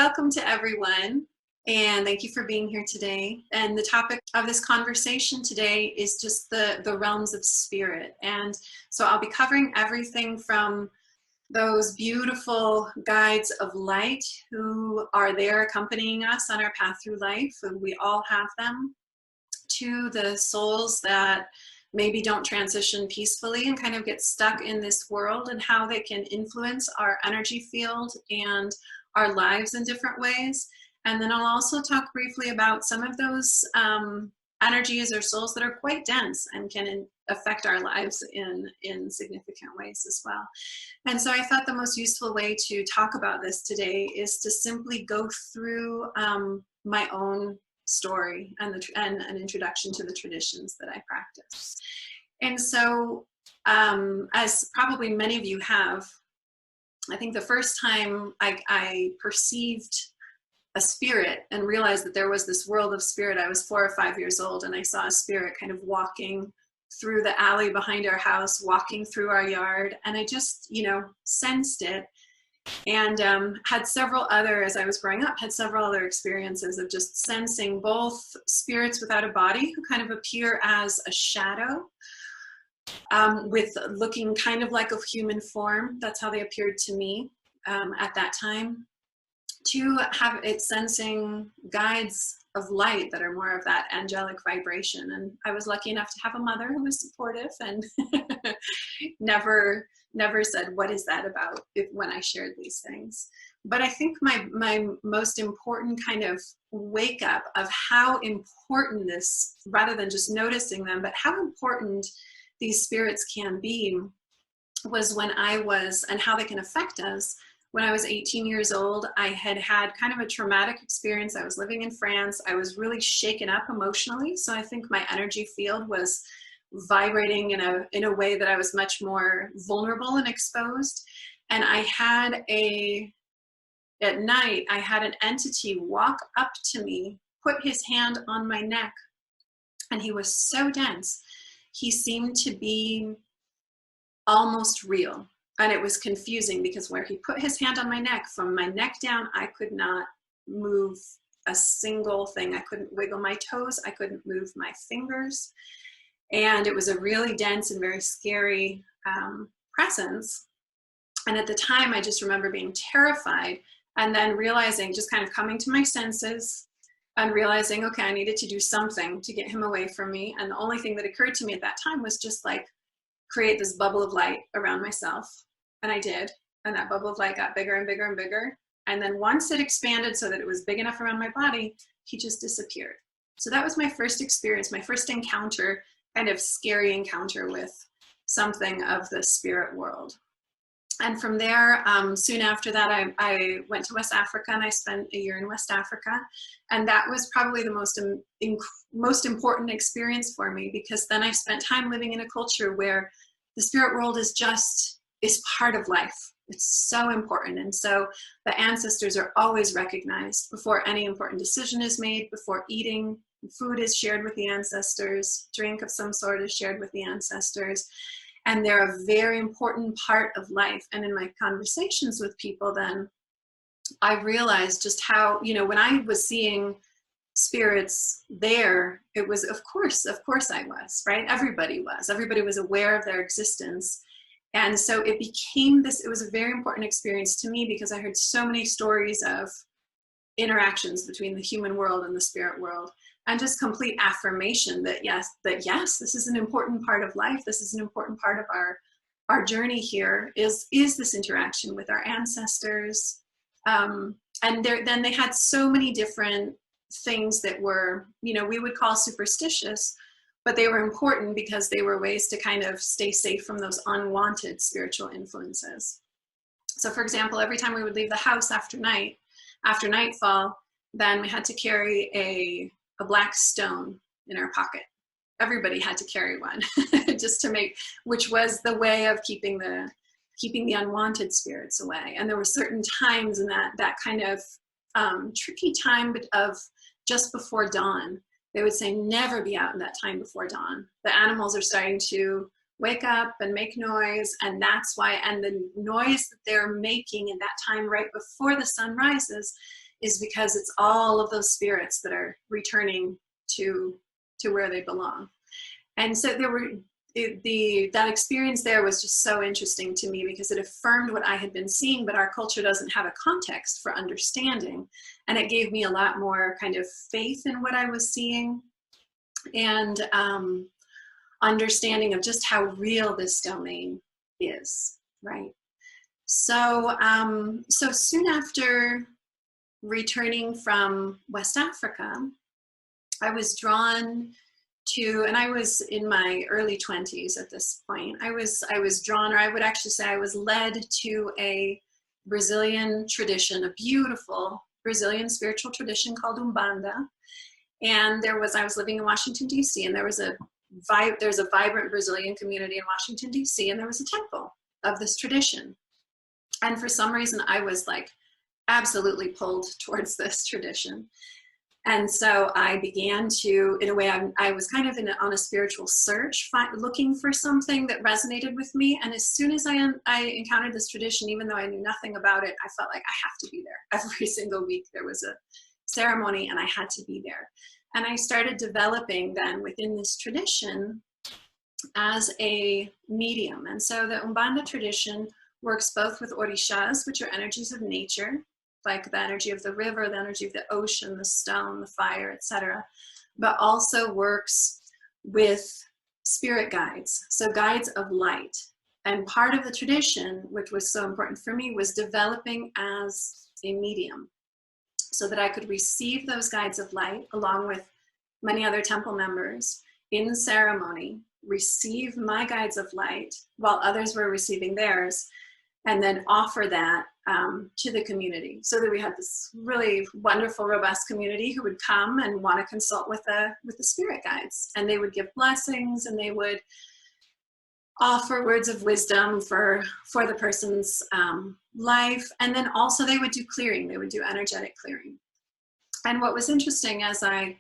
welcome to everyone, and thank you for being here today. And the topic of this conversation today is just the realms of spirit. And so I'll be covering everything from those beautiful guides of light who are there accompanying us on our path through life, and we all have them, to the souls that maybe don't transition peacefully and kind of get stuck in this world, and how they can influence our energy field and our lives in different ways. And then I'll also talk briefly about some of those energies or souls that are quite dense and can affect our lives in significant ways as well. And so I thought the most useful way to talk about this today is to simply go through my own story and an introduction to the traditions that I practice. And so as probably many of you have, I think the first time I perceived a spirit and realized that there was this world of spirit, I was 4 or 5 years old, and I saw a spirit kind of walking through the alley behind our house, walking through our yard, and I just, sensed it. And had several other, as I was growing up, had several other experiences of just sensing both spirits without a body who kind of appear as a shadow, with looking kind of like a human form. That's how they appeared to me at that time. To have it sensing guides of light that are more of that angelic vibration. And I was lucky enough to have a mother who was supportive and never said, what is that about, when I shared these things. But I think my most important kind of wake up of how important this, rather than just noticing them, but how important these spirits can be, was when and how they can affect us. When I was 18 years old, I had kind of a traumatic experience. I was living in France. I was really shaken up emotionally. So I think my energy field was vibrating in a way that I was much more vulnerable and exposed. And at night, I had an entity walk up to me, put his hand on my neck, and he was so dense. He seemed to be almost real. And it was confusing because where he put his hand on my neck, from my neck down, I could not move a single thing. I couldn't wiggle my toes. I couldn't move my fingers. And it was a really dense and very scary presence. And at the time, I just remember being terrified, and then realizing, just kind of coming to my senses and realizing, okay, I needed to do something to get him away from me. And the only thing that occurred to me at that time was just like create this bubble of light around myself. And I did. And that bubble of light got bigger and bigger and bigger. And then once it expanded so that it was big enough around my body, he just disappeared. So that was my first experience, my first encounter, kind of scary encounter with something of the spirit world. And from there, soon after that, I went to West Africa, and I spent a year in West Africa. And that was probably the most important experience for me, because then I spent time living in a culture where the spirit world is part of life. It's so important. And so the ancestors are always recognized before any important decision is made, before eating. Food is shared with the ancestors, drink of some sort is shared with the ancestors. And they're a very important part of life. And in my conversations with people, then I realized just how, when I was seeing spirits there, it was, of course I was, right? Everybody was aware of their existence. And so it was a very important experience to me, because I heard so many stories of interactions between the human world and the spirit world, and just complete affirmation that yes, this is an important part of life. This is an important part of our journey here, is this interaction with our ancestors. And then they had so many different things that were, we would call superstitious, but they were important because they were ways to kind of stay safe from those unwanted spiritual influences. So for example, every time we would leave the house after nightfall, then we had to carry a black stone in our pocket. Everybody had to carry one just which was the way of keeping the unwanted spirits away. And there were certain times in that kind of tricky time of just before dawn. They would say, never be out in that time before dawn. The animals are starting to wake up and make noise, and that's why, and the noise that they're making in that time right before the sun rises is because it's all of those spirits that are returning to where they belong. And so that experience there was just so interesting to me because it affirmed what I had been seeing, but our culture doesn't have a context for understanding. And it gave me a lot more kind of faith in what I was seeing, and understanding of just how real this domain is, right? So, so soon after returning from West Africa, I was drawn to, and I was in my early 20s at this point, I was drawn, or I would actually say I was led to a Brazilian tradition, a beautiful Brazilian spiritual tradition called Umbanda. And I was living in Washington, D.C., and there's a vibrant Brazilian community in Washington, D.C., and there was a temple of this tradition. And for some reason, I was like absolutely pulled towards this tradition. And so I began to, in a way, I was kind of on a spiritual search, looking for something that resonated with me. And as soon as I encountered this tradition, even though I knew nothing about it, I felt like I have to be there. Every single week there was a ceremony and I had to be there. And I started developing then within this tradition as a medium. And so the Umbanda tradition works both with orishas, which are energies of nature, like the energy of the river, the energy of the ocean, the stone, the fire, etc., but also works with spirit guides, so guides of light. And part of the tradition, which was so important for me, was developing as a medium so that I could receive those guides of light along with many other temple members in ceremony, receive my guides of light while others were receiving theirs, and then offer that to the community, so that we had this really wonderful, robust community who would come and want to consult with the spirit guides, and they would give blessings, and they would offer words of wisdom for the person's life, and then also they would do clearing. They would do energetic clearing. And what was interesting as I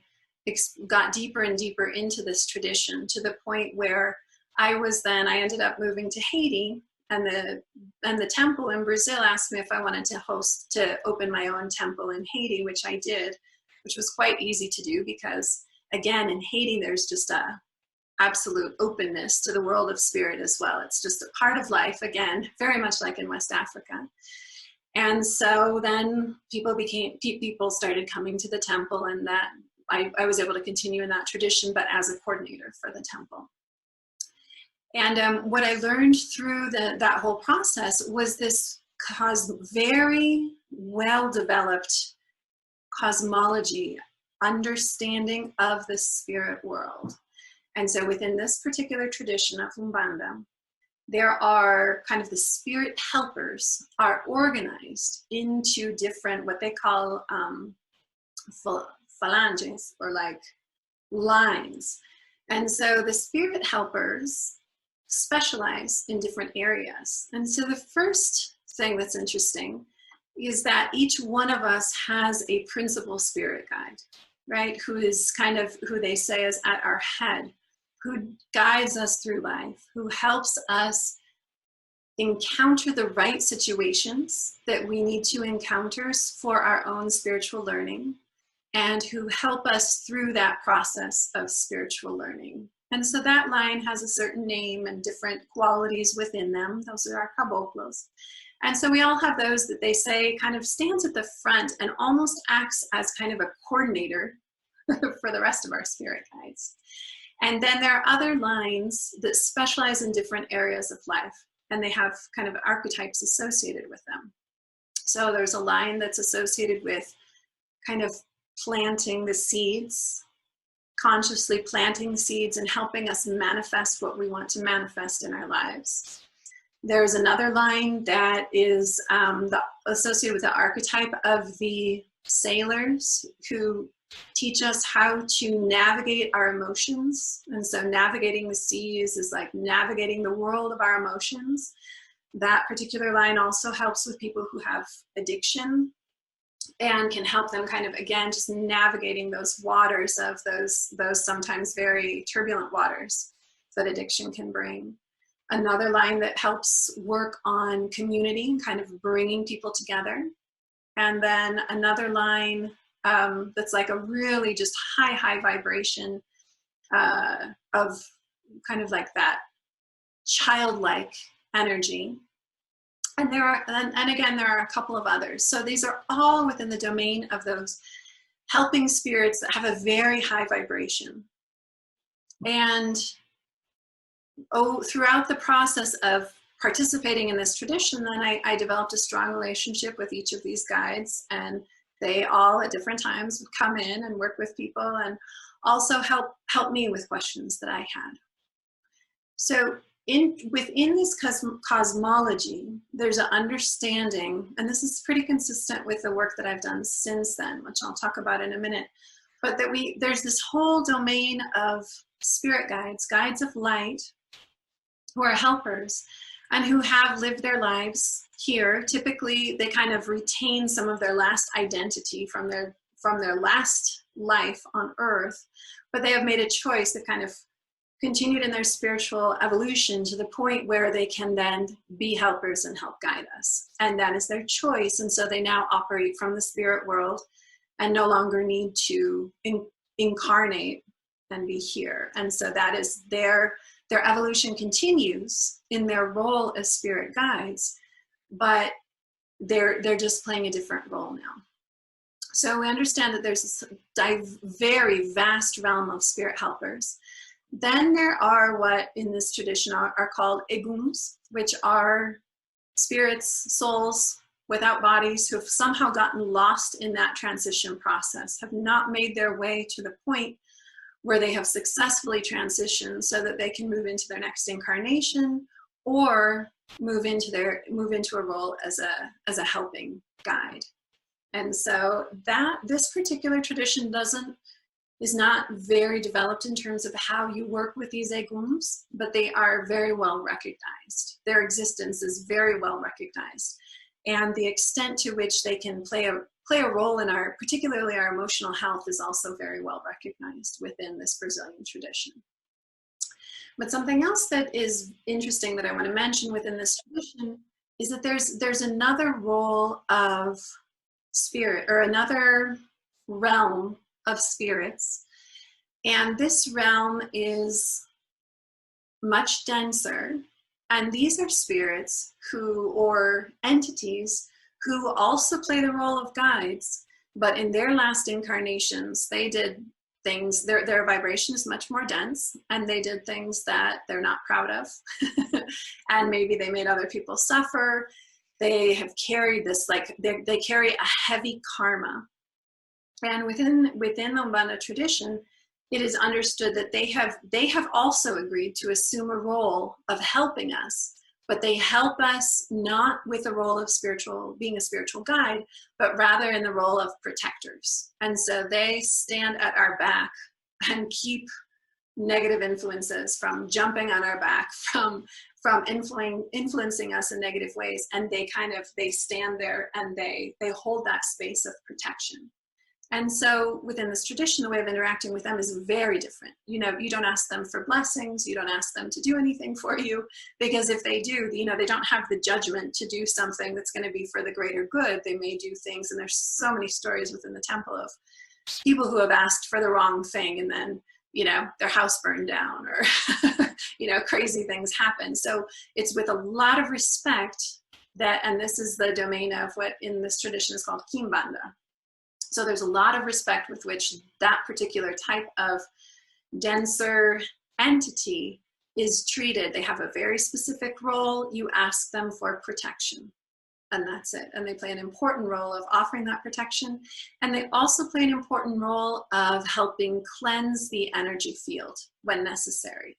got deeper and deeper into this tradition, to the point where I ended up moving to Haiti. And the temple in Brazil asked me if I wanted to open my own temple in Haiti, which I did, which was quite easy to do because, again, in Haiti, there's just a absolute openness to the world of spirit as well. It's just a part of life, again, very much like in West Africa. And so then people started coming to the temple, and that I was able to continue in that tradition, but as a coordinator for the temple. And what I learned through that whole process was this very well-developed cosmology, understanding of the spirit world. And so within this particular tradition of Umbanda, there are kind of the spirit helpers are organized into different, what they call phalanges, or like lines. And so the spirit helpers specialize in different areas. And so the first thing that's interesting is that each one of us has a principal spirit guide, right? Who is kind of who they say is at our head, who guides us through life, who helps us encounter the right situations that we need to encounter for our own spiritual learning, and who help us through that process of spiritual learning. And so that line has a certain name and different qualities within them. Those are our caboclos. And so we all have those that they say kind of stands at the front and almost acts as kind of a coordinator for the rest of our spirit guides. And then there are other lines that specialize in different areas of life, and they have kind of archetypes associated with them. So there's a line that's associated with kind of planting the seeds, consciously planting seeds and helping us manifest what we want to manifest in our lives. There's another line that is associated with the archetype of the sailors who teach us how to navigate our emotions. And so navigating the seas is like navigating the world of our emotions. That particular line also helps with people who have addiction, and can help them kind of, again, just navigating those waters of those sometimes very turbulent waters that addiction can bring. Another line that helps work on community, kind of bringing people together. and then another line that's like a really just high vibration of kind of like that childlike energy. And there are, and again, there are a couple of others. So these are all within the domain of those helping spirits that have a very high vibration. And throughout the process of participating in this tradition, then I developed a strong relationship with each of these guides, and they all at different times would come in and work with people and also help me with questions that I had. So within this cosmology, there's an understanding, and this is pretty consistent with the work that I've done since then, which I'll talk about in a minute, but that there's this whole domain of spirit guides, guides of light, who are helpers and who have lived their lives here. Typically, they kind of retain some of their last identity from their last life on Earth, but they have made a choice that kind of continued in their spiritual evolution to the point where they can then be helpers and help guide us. And that is their choice. And so they now operate from the spirit world and no longer need to incarnate and be here. And so that is their evolution continues in their role as spirit guides, but they're just playing a different role now. So we understand that there's this very vast realm of spirit helpers. Then there are what in this tradition are called egums, which are spirits, souls without bodies who have somehow gotten lost in that transition process, have not made their way to the point where they have successfully transitioned so that they can move into their next incarnation or move into a role as a helping guide. And so this particular tradition is not very developed in terms of how you work with these egums, but they are very well recognized. Their existence is very well recognized. And the extent to which they can play a role in particularly our emotional health is also very well recognized within this Brazilian tradition. But something else that is interesting that I want to mention within this tradition is that there's another role of spirit, or another realm of spirits, and this realm is much denser, and these are spirits or entities who also play the role of guides, but in their last incarnations they did things, their vibration is much more dense, and they did things that they're not proud of and maybe they made other people suffer. They have carried this, like they carry a heavy karma. And within the Umbanda tradition, it is understood that they have also agreed to assume a role of helping us, but they help us not with the role of being a spiritual guide, but rather in the role of protectors. And so they stand at our back and keep negative influences from jumping on our back, from influencing us in negative ways. And they stand there and they hold that space of protection. And so within this tradition, the way of interacting with them is very different. You don't ask them for blessings. You don't ask them to do anything for you, because if they do, they don't have the judgment to do something that's going to be for the greater good. They may do things, and there's so many stories within the temple of people who have asked for the wrong thing, and then, their house burned down, or, crazy things happen. So it's with a lot of respect and this is the domain of what in this tradition is called Kimbanda. So there's a lot of respect with which that particular type of denser entity is treated. They have a very specific role. You ask them for protection, and that's it. And they play an important role of offering that protection. And they also play an important role of helping cleanse the energy field when necessary.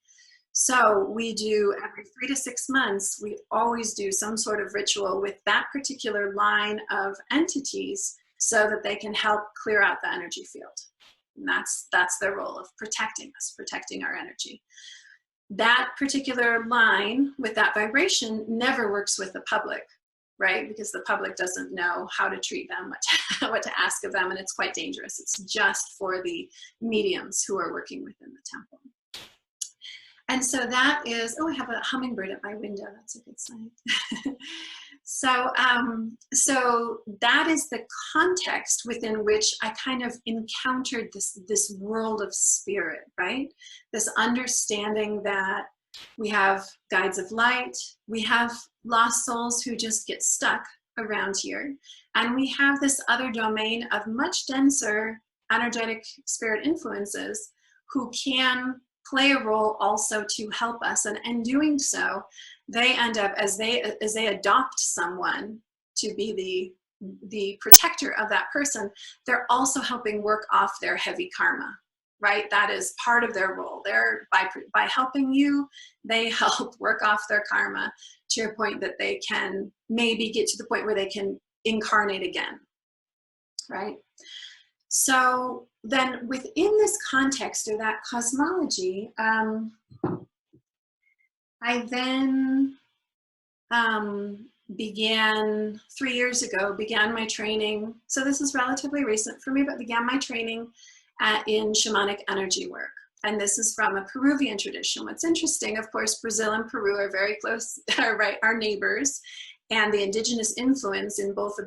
So we do every 3 to 6 months, we always do some sort of ritual with that particular line of entities, so that they can help clear out the energy field. And that's their role of protecting us, protecting our energy. That particular line with that vibration never works with the public, right? Because the public doesn't know how to treat them, what to ask of them, and it's quite dangerous. It's just for the mediums who are working within the temple. And so that is, I have a hummingbird at my window. That's a good sign. So that is the context within which I kind of encountered this world of spirit, right? This understanding that we have guides of light, we have lost souls who just get stuck around here, and we have this other domain of much denser energetic spirit influences who can play a role also to help us, and in doing so, they end up, as they adopt someone to be the protector of that person, they're also helping work off their heavy karma, right? That is part of their role. They're by helping you, they help work off their karma to a point that they can maybe get to the point where they can incarnate again, right? So then within this context or that cosmology, I then began 3 years ago, began my training. So this is relatively recent for me, but began my training in shamanic energy work. And this is from a Peruvian tradition. What's interesting, of course, Brazil and Peru are very close, right, our neighbors. And the indigenous influence in both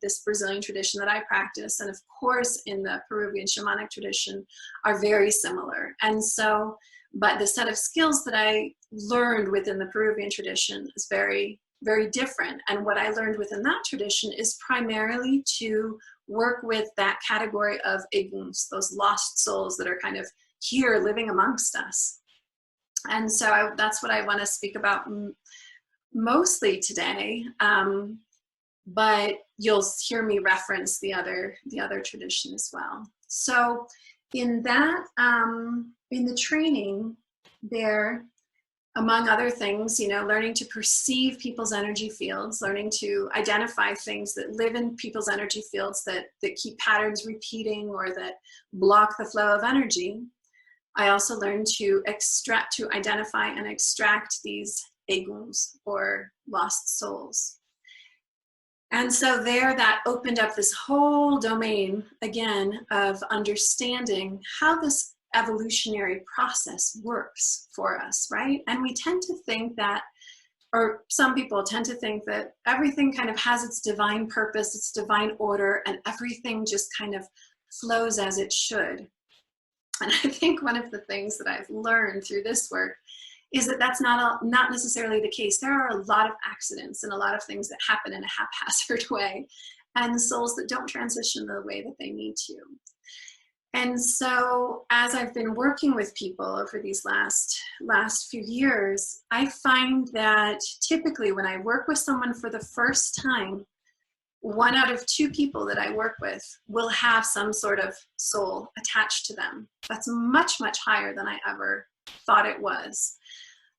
this Brazilian tradition that I practice, and of course in the Peruvian shamanic tradition, are very similar. And so, but the set of skills that I learned within the Peruvian tradition is very, very different. And what I learned within that tradition is primarily to work with that category of eguns, those lost souls that are kind of here living amongst us. And so that's what I want to speak about mostly today, but you'll hear me reference the other tradition as well. So in that, in the training there, among other things, you know, learning to perceive people's energy fields, learning to identify things that live in people's energy fields that keep patterns repeating or that block the flow of energy. I also learned to identify and extract these eguns or lost souls. And so there, that opened up this whole domain again of understanding how this evolutionary process works for us, right? And we tend to think that, or some people tend to think that everything kind of has its divine purpose, its divine order, and everything just kind of flows as it should. And I think one of the things that I've learned through this work is that that's not necessarily the case. There are a lot of accidents and a lot of things that happen in a haphazard way, and souls that don't transition the way that they need to. And so as I've been working with people over these last few years, I find that typically when I work with someone for the first time, 1 out of 2 people that I work with will have some sort of soul attached to them. That's much, much higher than I ever thought it was.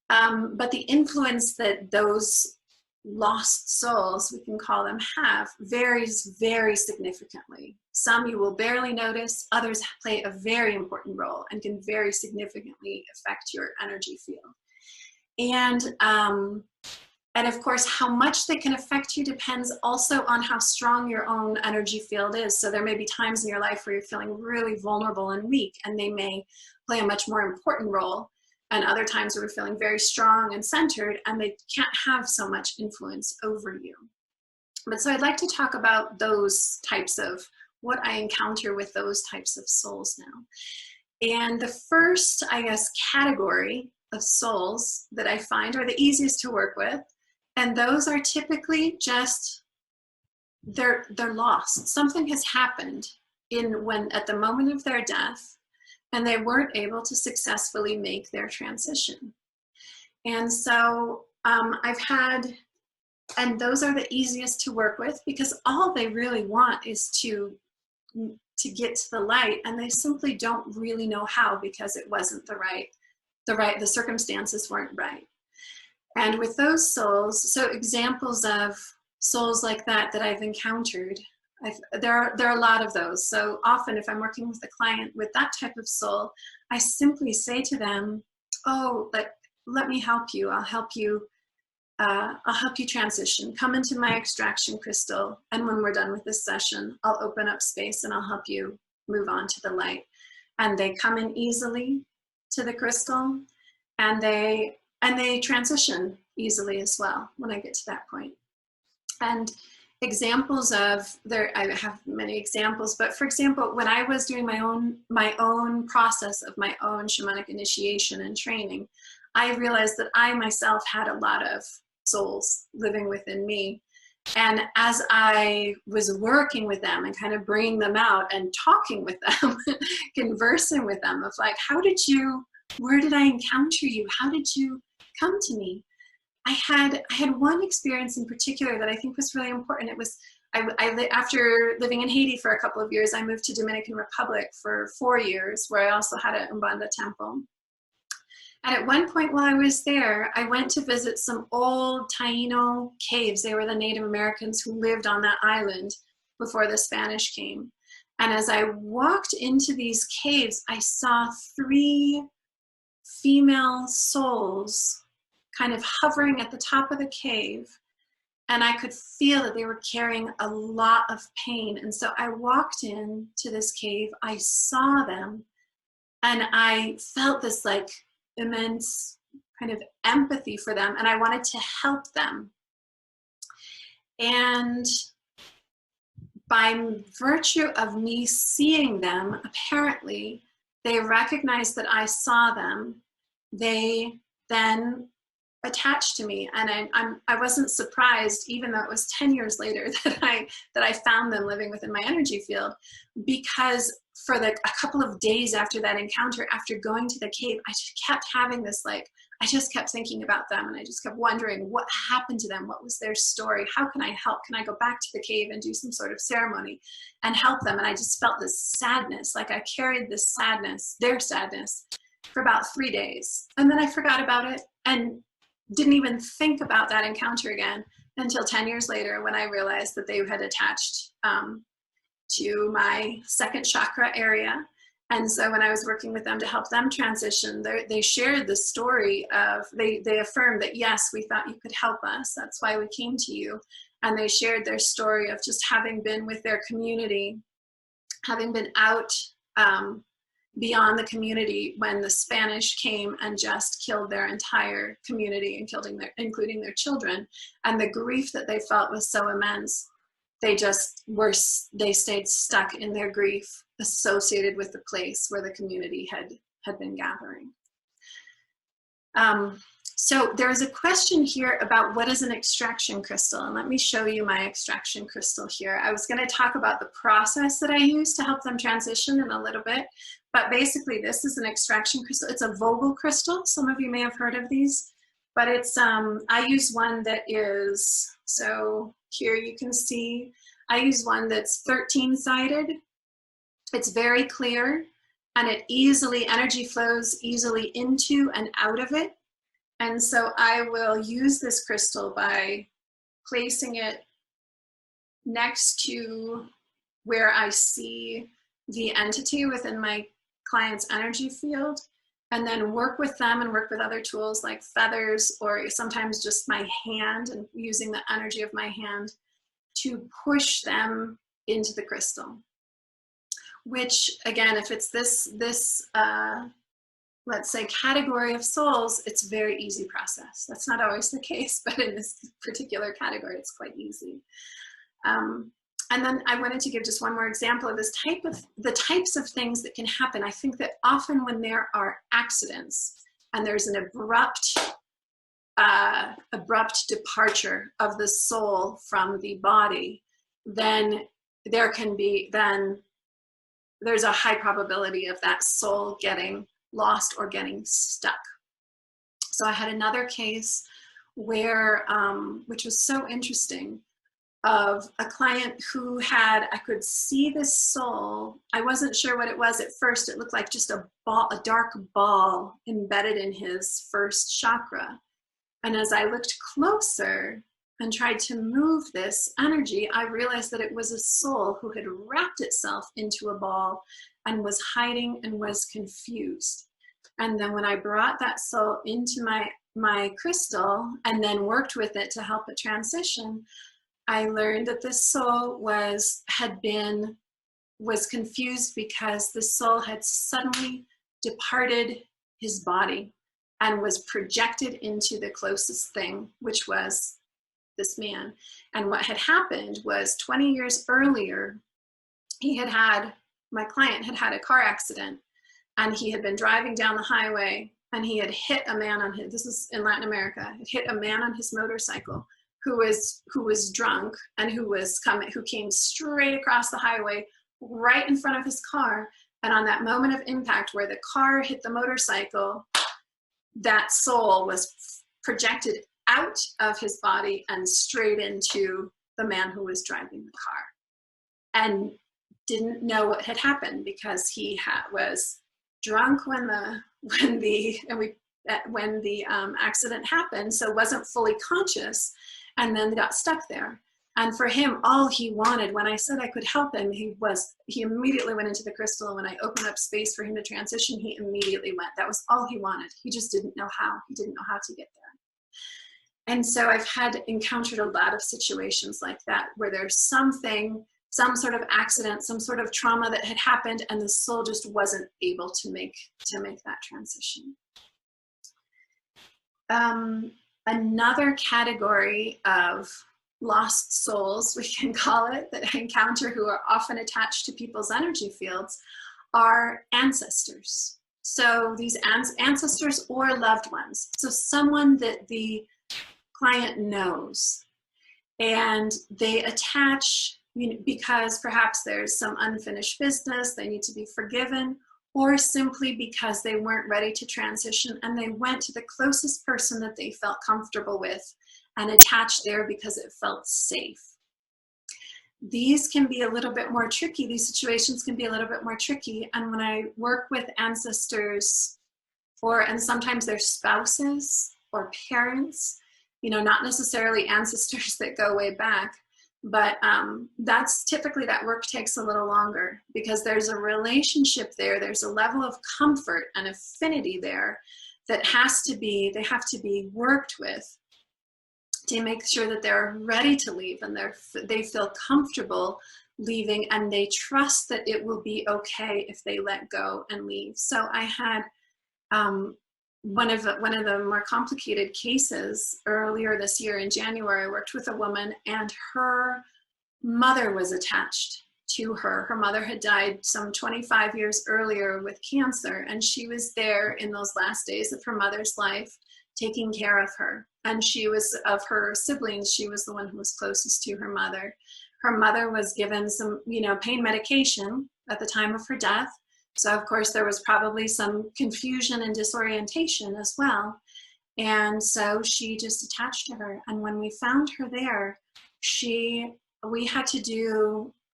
But the influence that those lost souls, we can call them, have varies very significantly. Some you will barely notice, others play a very important role and can very significantly affect your energy field. And of course, how much they can affect you depends also on how strong your own energy field is. So there may be times in your life where you're feeling really vulnerable and weak, and they may play a much more important role. And other times where we're feeling very strong and centered, and they can't have so much influence over you. But so I'd like to talk about those types of, what I encounter with those types of souls now. And the first, I guess, category of souls that I find are the easiest to work with. And those are typically just, they're lost. Something has happened at the moment of their death, and they weren't able to successfully make their transition. And so and those are the easiest to work with because all they really want is to get to the light, and they simply don't really know how because it wasn't the circumstances weren't right. And with those souls, so examples of souls like that I've encountered, there are a lot of those. So often if I'm working with a client with that type of soul, I simply say to them, oh, let me help you. I'll help you transition. Come into my extraction crystal. And when we're done with this session, I'll open up space and I'll help you move on to the light. And they come in easily to the crystal, and they transition easily as well when I get to that point. And examples of there, I have many examples, but for example, when I was doing my own process of my own shamanic initiation and training, I realized that I myself had a lot of souls living within me. And as I was working with them and kind of bringing them out and talking with them, conversing with them of like, where did I encounter you? How did you come to me? I had one experience in particular that I think was really important. It was, after living in Haiti for a couple of years, I moved to Dominican Republic for 4 years, where I also had an Umbanda temple. And at one point while I was there, I went to visit some old Taino caves. They were the Native Americans who lived on that island before the Spanish came. And as I walked into these caves, I saw 3 female souls kind of hovering at the top of the cave. And I could feel that they were carrying a lot of pain. And so I walked into this cave, I saw them, and I felt this like immense kind of empathy for them, and I wanted to help them. And by virtue of me seeing them, apparently they recognized that I saw them. They then attached to me, and I wasn't surprised, even though it was 10 years later that I found them living within my energy field, because for a couple of days after that encounter, after going to the cave, I just kept having this, like, I just kept thinking about them, and I just kept wondering what happened to them, what was their story, how can I help, can I go back to the cave and do some sort of ceremony and help them? And I just felt this sadness, like I carried this sadness, their sadness, for about 3 days, and then I forgot about it and didn't even think about that encounter again until 10 years later, when I realized that they had attached to my second chakra area. And so when I was working with them to help them transition, they shared the story of, they affirmed that, yes, we thought you could help us. That's why we came to you. And they shared their story of just having been with their community, having been out beyond the community when the Spanish came and just killed their entire community, and including their children. And the grief that they felt was so immense. They stayed stuck in their grief associated with the place where the community had been gathering. So there is a question here about what is an extraction crystal, and let me show you my extraction crystal here. I was going to talk about the process that I use to help them transition in a little bit, but basically this is an extraction crystal. It's a Vogel crystal. Some of you may have heard of these, but it's I use one that is, so here you can see, I use one that's 13-sided. It's very clear, and energy flows easily into and out of it. And so I will use this crystal by placing it next to where I see the entity within my client's energy field, and then work with them and work with other tools like feathers, or sometimes just my hand, and using the energy of my hand to push them into the crystal. Which, again, if it's this let's say category of souls, it's a very easy process. That's not always the case, but in this particular category, it's quite easy. And then I wanted to give just one more example of the types of things that can happen. I think that often when there are accidents and there's an abrupt departure of the soul from the body, then there's a high probability of that soul getting lost or getting stuck. So I had another case where, which was so interesting, of a client who I could see this soul. I wasn't sure what it was at first. It looked like just a dark ball embedded in his first chakra. And as I looked closer and tried to move this energy, I realized that it was a soul who had wrapped itself into a ball and was hiding and was confused. And then when I brought that soul into my crystal and then worked with it to help it transition, I learned that this soul was confused because the soul had suddenly departed his body and was projected into the closest thing, which was this man. And what had happened was 20 years earlier, my client had had a car accident, and he had been driving down the highway, and he had hit a man on his, this is in Latin America, had hit a man on his motorcycle who was drunk, and who came straight across the highway right in front of his car. And on that moment of impact where the car hit the motorcycle, that soul was projected out of his body and straight into the man who was driving the car, and didn't know what had happened because he was drunk when the accident happened, so wasn't fully conscious, and then got stuck there. And for him, all he wanted, when I said I could help him, he immediately went into the crystal. When I opened up space for him to transition, he immediately went. That was all he wanted. He just didn't know how. He didn't know how to get there. And so I've encountered a lot of situations like that, where there's some sort of accident, some sort of trauma that had happened, and the soul just wasn't able to make that transition. Another category of lost souls, we can call it, that I encounter, who are often attached to people's energy fields, are ancestors. So these ancestors or loved ones. So someone that the client knows, and they attach, because perhaps there's some unfinished business, they need to be forgiven, or simply because they weren't ready to transition and they went to the closest person that they felt comfortable with and attached there because it felt safe. These can be a little bit more tricky. These situations can be a little bit more tricky. And when I work with ancestors, and sometimes their spouses or parents, not necessarily ancestors that go way back, but that's typically, that work takes a little longer because there's a relationship there. There's a level of comfort and affinity there that they have to be worked with to make sure that they're ready to leave, and they feel comfortable leaving, and they trust that it will be okay if they let go and leave. So I had one of the more complicated cases earlier this year in January. I worked with a woman, and her mother was attached to her. Her mother had died some 25 years earlier with cancer, and she was there in those last days of her mother's life, taking care of her. And of her siblings, she was the one who was closest to her mother. Her mother was given some, pain medication at the time of her death. So of course there was probably some confusion and disorientation as well. And so she just attached to her. And when we found her there,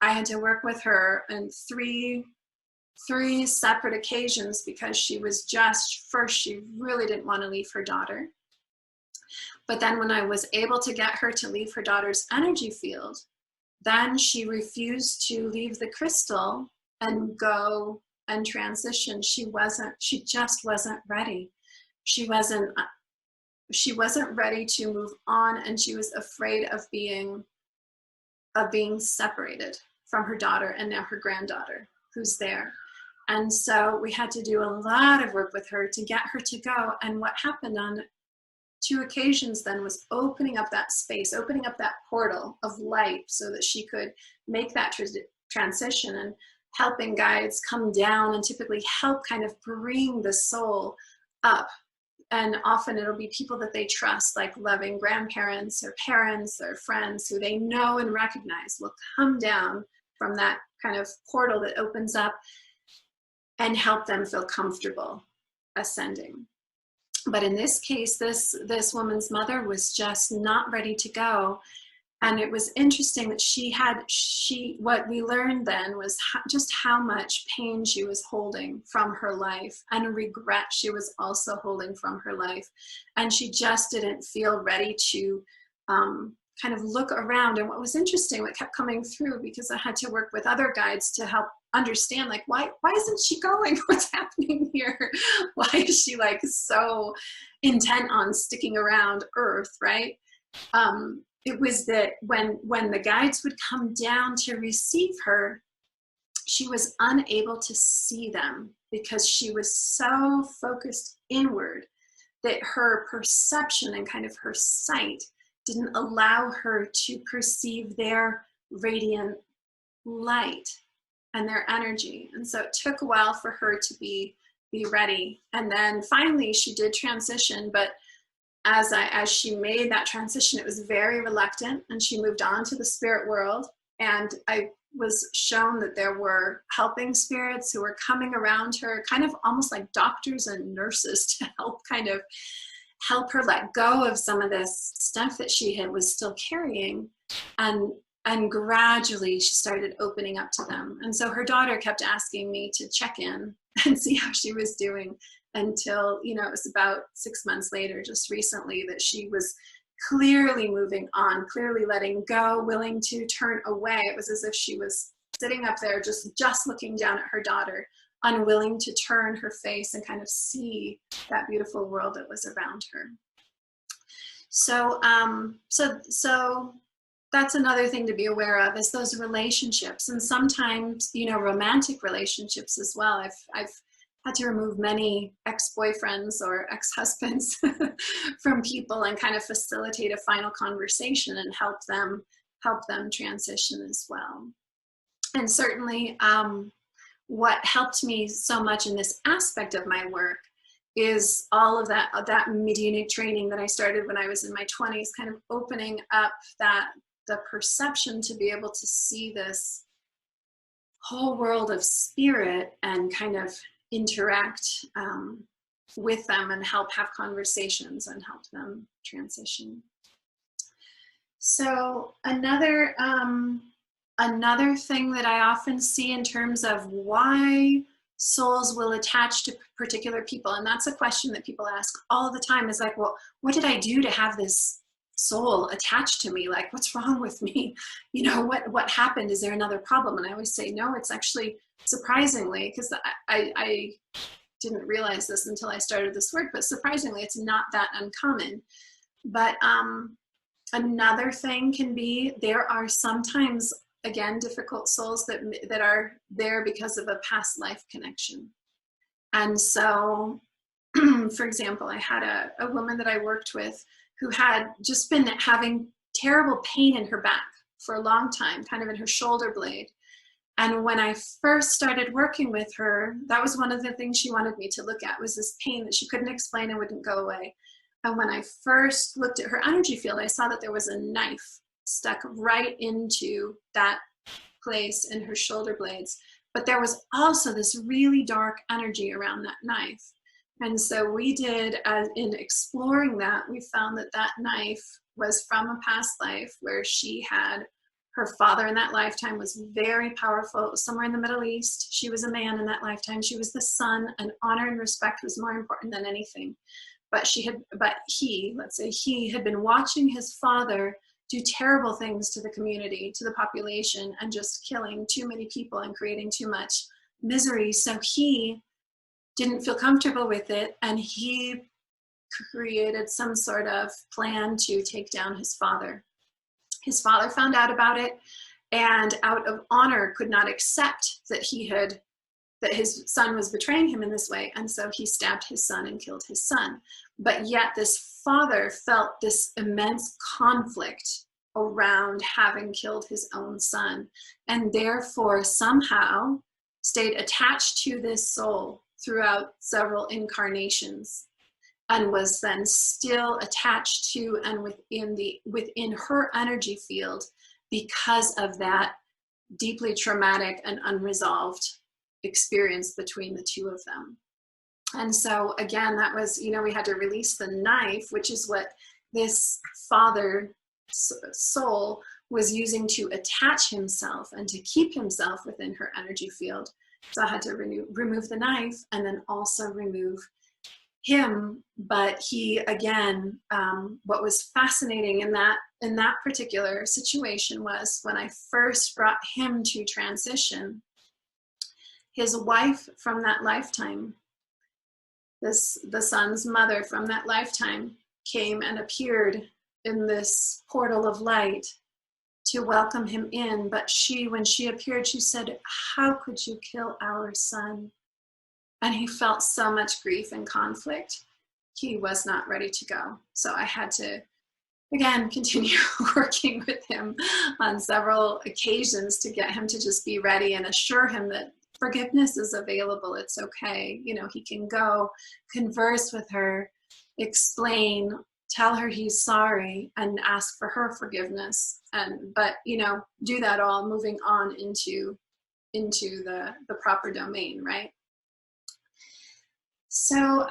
I had to work with her in three separate occasions, because she really didn't want to leave her daughter. But then when I was able to get her to leave her daughter's energy field, then she refused to leave the crystal and go and transition. She just wasn't ready. She wasn't ready to move on, and she was afraid of being separated from her daughter and now her granddaughter who's there. And so we had to do a lot of work with her to get her to go. And what happened on 2 occasions then was opening up that space, opening up that portal of light so that she could make that transition, and helping guides come down and typically help kind of bring the soul up. And often it'll be people that they trust, like loving grandparents or parents or friends who they know and recognize will come down from that kind of portal that opens up and help them feel comfortable ascending. But in this case, this woman's mother was just not ready to go. And it was interesting that what we learned then was just how much pain she was holding from her life, and regret she was also holding from her life. And she just didn't feel ready to kind of look around. And what was interesting, what kept coming through, because I had to work with other guides to help understand, like, why isn't she going? What's happening here? Why is she like so intent on sticking around Earth, right? It was that when the guides would come down to receive her, she was unable to see them because she was so focused inward that her perception and kind of her sight didn't allow her to perceive their radiant light and their energy. And so it took a while for her to be ready. And then finally she did transition, but as she made that transition, it was very reluctant, and she moved on to the spirit world. And I was shown that there were helping spirits who were coming around her, kind of almost like doctors and nurses, to help her let go of some of this stuff that she was still carrying. And gradually she started opening up to them. And so her daughter kept asking me to check in and see how she was doing, until, it was about 6 months later, just recently, that she was clearly moving on, clearly letting go, willing to turn away. It was as if she was sitting up there just looking down at her daughter, unwilling to turn her face and kind of see that beautiful world that was around her. So that's another thing to be aware of, is those relationships. And sometimes, romantic relationships as well. I've had to remove many ex-boyfriends or ex-husbands from people and kind of facilitate a final conversation and help them transition as well. And certainly what helped me so much in this aspect of my work is all of that mediunic training that I started when I was in my 20s, kind of opening up the perception to be able to see this whole world of spirit and kind of interact with them and help have conversations and help them transition. So another thing that I often see in terms of why souls will attach to particular people, and that's a question that people ask all the time, is like, well, what did I do to have this soul attached to me? Like, what's wrong with me? What happened? Is there another problem? And I always say, no, it's actually, surprisingly, because I didn't realize this until I started this work, but surprisingly, it's not that uncommon. But another thing can be, there are sometimes, again, difficult souls that are there because of a past life connection. And so, for example, I had a woman that I worked with who had just been having terrible pain in her back for a long time, kind of in her shoulder blade. And when I first started working with her, that was one of the things she wanted me to look at, was this pain that she couldn't explain and wouldn't go away. And when I first looked at her energy field, I saw that there was a knife stuck right into that place in her shoulder blades. But there was also this really dark energy around that knife. And so we did, in exploring that, we found that that knife was from a past life where she had, her father in that lifetime was very powerful. It was somewhere in the Middle East. She was a man in that lifetime. She was the son, and honor and respect was more important than anything. But let's say he had been watching his father do terrible things to the community, to the population, and just killing too many people and creating too much misery. So he didn't feel comfortable with it, and he created some sort of plan to take down his father. His father found out about it, and out of honor could not accept that his son was betraying him in this way, and so he stabbed his son and killed his son. But yet this father felt this immense conflict around having killed his own son, and therefore somehow stayed attached to this soul throughout several incarnations, and was then still attached to and within her energy field because of that deeply traumatic and unresolved experience between the two of them. And so again, that was, we had to release the knife, which is what this father soul was using to attach himself and to keep himself within her energy field. So I had to remove the knife and then also remove him. But he, again, what was fascinating in that particular situation was when I first brought him to transition, his wife from that lifetime, the son's mother from that lifetime, came and appeared in this portal of light to welcome him in. But when she appeared, she said, "How could you kill our son?" And he felt so much grief and conflict. He was not ready to go. So I had to again, continue working with him on several occasions to get him to just be ready and assure him that forgiveness is available. It's okay. You know, he can go converse with her, explain, tell her he's sorry, and ask for her forgiveness. But you know, do that all moving on into the proper domain, right? So,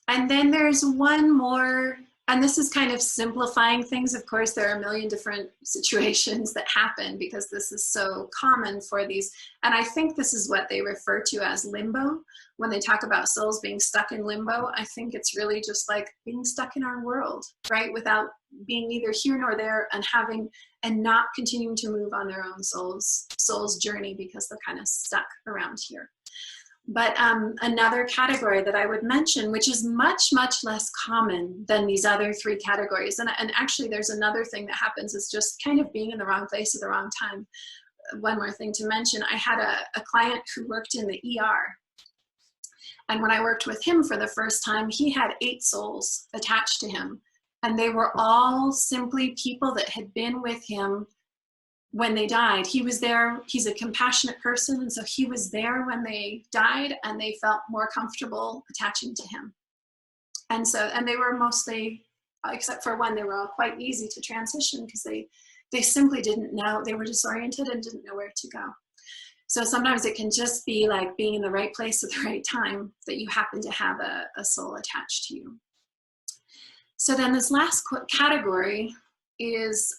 and then there's one more, and this is kind of simplifying things. Of course, there are a million different situations that happen because this is so common for these. And I think this is what they refer to as limbo. When they talk about souls being stuck in limbo, I think it's really just like being stuck in our world, right? Without being neither here nor there, and not continuing to move on their own soul's journey because they're kind of stuck around here. But another category that I would mention, which is much, much less common than these other three categories, and actually there's another thing that happens, is just kind of being in the wrong place at the wrong time. One more thing to mention, I had a client who worked in the ER. And when I worked with him for the first time, he had 8 souls attached to him. And they were all simply people that had been with him when they died. He was there. He's a compassionate person, and so he was there when they died, and they felt more comfortable attaching to him. And they were mostly, except for one, they were all quite easy to transition because they simply didn't know. They were disoriented and didn't know where to go. So sometimes it can just be like being in the right place at the right time that you happen to have a soul attached to you. So then this last category is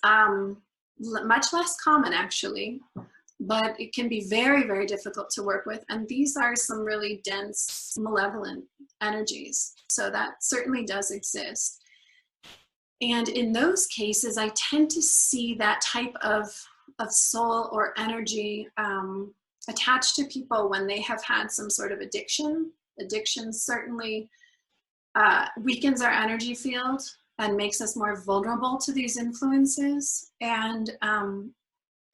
much less common, actually, but it can be very, very difficult to work with. And these are some really dense, malevolent energies. So that certainly does exist. And in those cases, I tend to see that type of soul or energy attached to people when they have had some sort of addiction. Addiction certainly weakens our energy field and makes us more vulnerable to these influences. And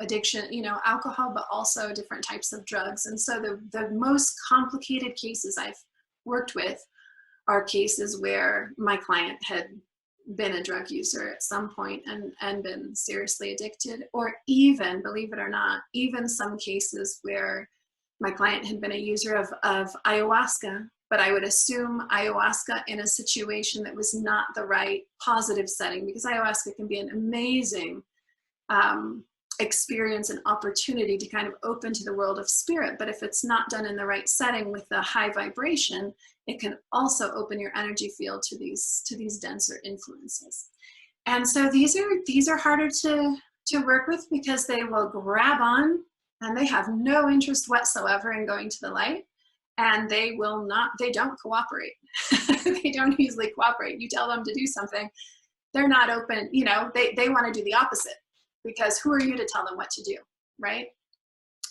addiction, you know, alcohol, but also different types of drugs. And so the most complicated cases I've worked with are cases where my client had been a drug user at some point and been seriously addicted, or even, believe it or not, even some cases where my client had been a user of ayahuasca, but I would assume ayahuasca in a situation that was not the right positive setting, because ayahuasca can be an amazing experience and opportunity to kind of open to the world of spirit. But if it's not done in the right setting with the high vibration, it can also open your energy field to these denser influences. And so these are harder to work with because they will grab on and they have no interest whatsoever in going to the light, and they don't cooperate. They don't easily cooperate. You tell them to do something, they're not open, you know, they want to do the opposite, because who are you to tell them what to do, right?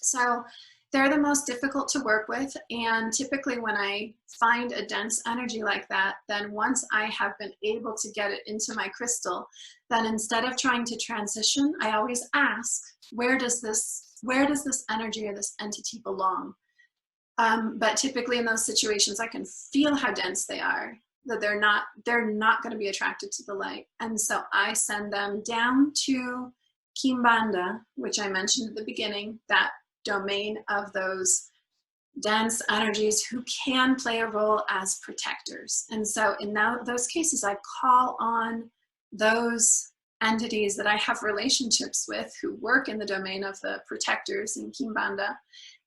So they're the most difficult to work with. And typically when I find a dense energy like that, then once I have been able to get it into my crystal, then instead of trying to transition, I always ask, where does this energy or this entity belong? But typically in those situations, I can feel how dense they are, that they're not going to be attracted to the light. And so I send them down to Kimbanda, which I mentioned at the beginning, that domain of those dense energies who can play a role as protectors. And so in those cases, I call on those entities that I have relationships with who work in the domain of the protectors in Kimbanda,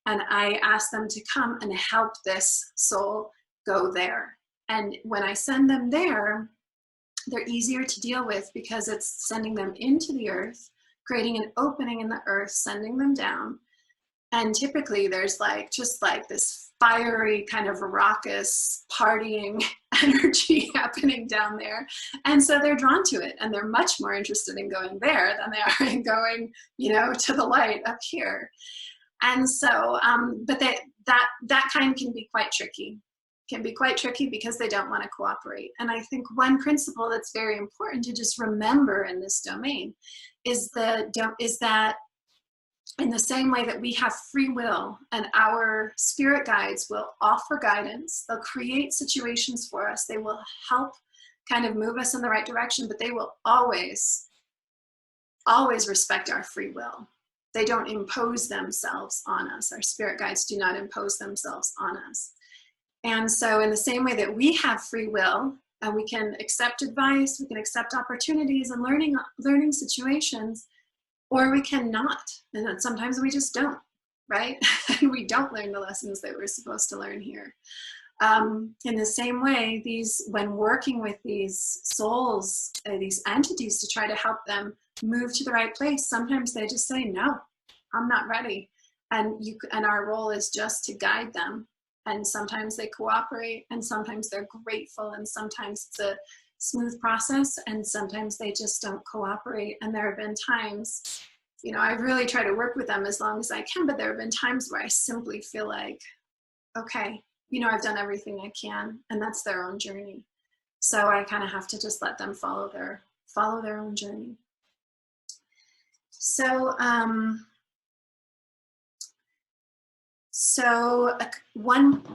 and I ask them to come and help this soul go there. And when I send them there, they're easier to deal with because it's sending them into the earth, creating an opening in the earth, sending them down. And typically there's just this fiery kind of raucous partying energy happening down there. And so they're drawn to it, and they're much more interested in going there than they are in going, you know, to the light up here. And so, but that kind can be quite tricky. Can be quite tricky because they don't want to cooperate. And I think one principle that's very important to just remember in this domain is that in the same way that we have free will and our spirit guides will offer guidance, they'll create situations for us, they will help kind of move us in the right direction, but they will always, always respect our free will. They don't impose themselves on us. Our spirit guides do not impose themselves on us. And so in the same way that we have free will, and we can accept advice, we can accept opportunities and learning situations, or we cannot. And then sometimes we just don't, right? And we don't learn the lessons that we're supposed to learn here. In the same way, when working with these souls, these entities to try to help them move to the right place, sometimes they just say, no, I'm not ready. And our role is just to guide them. And sometimes they cooperate, and sometimes they're grateful, and sometimes it's a smooth process, and sometimes they just don't cooperate. And there have been times, I really try to work with them as long as I can, but there have been times where I simply feel like, okay, I've done everything I can, and that's their own journey. So I kind of have to just let them follow their own journey. So,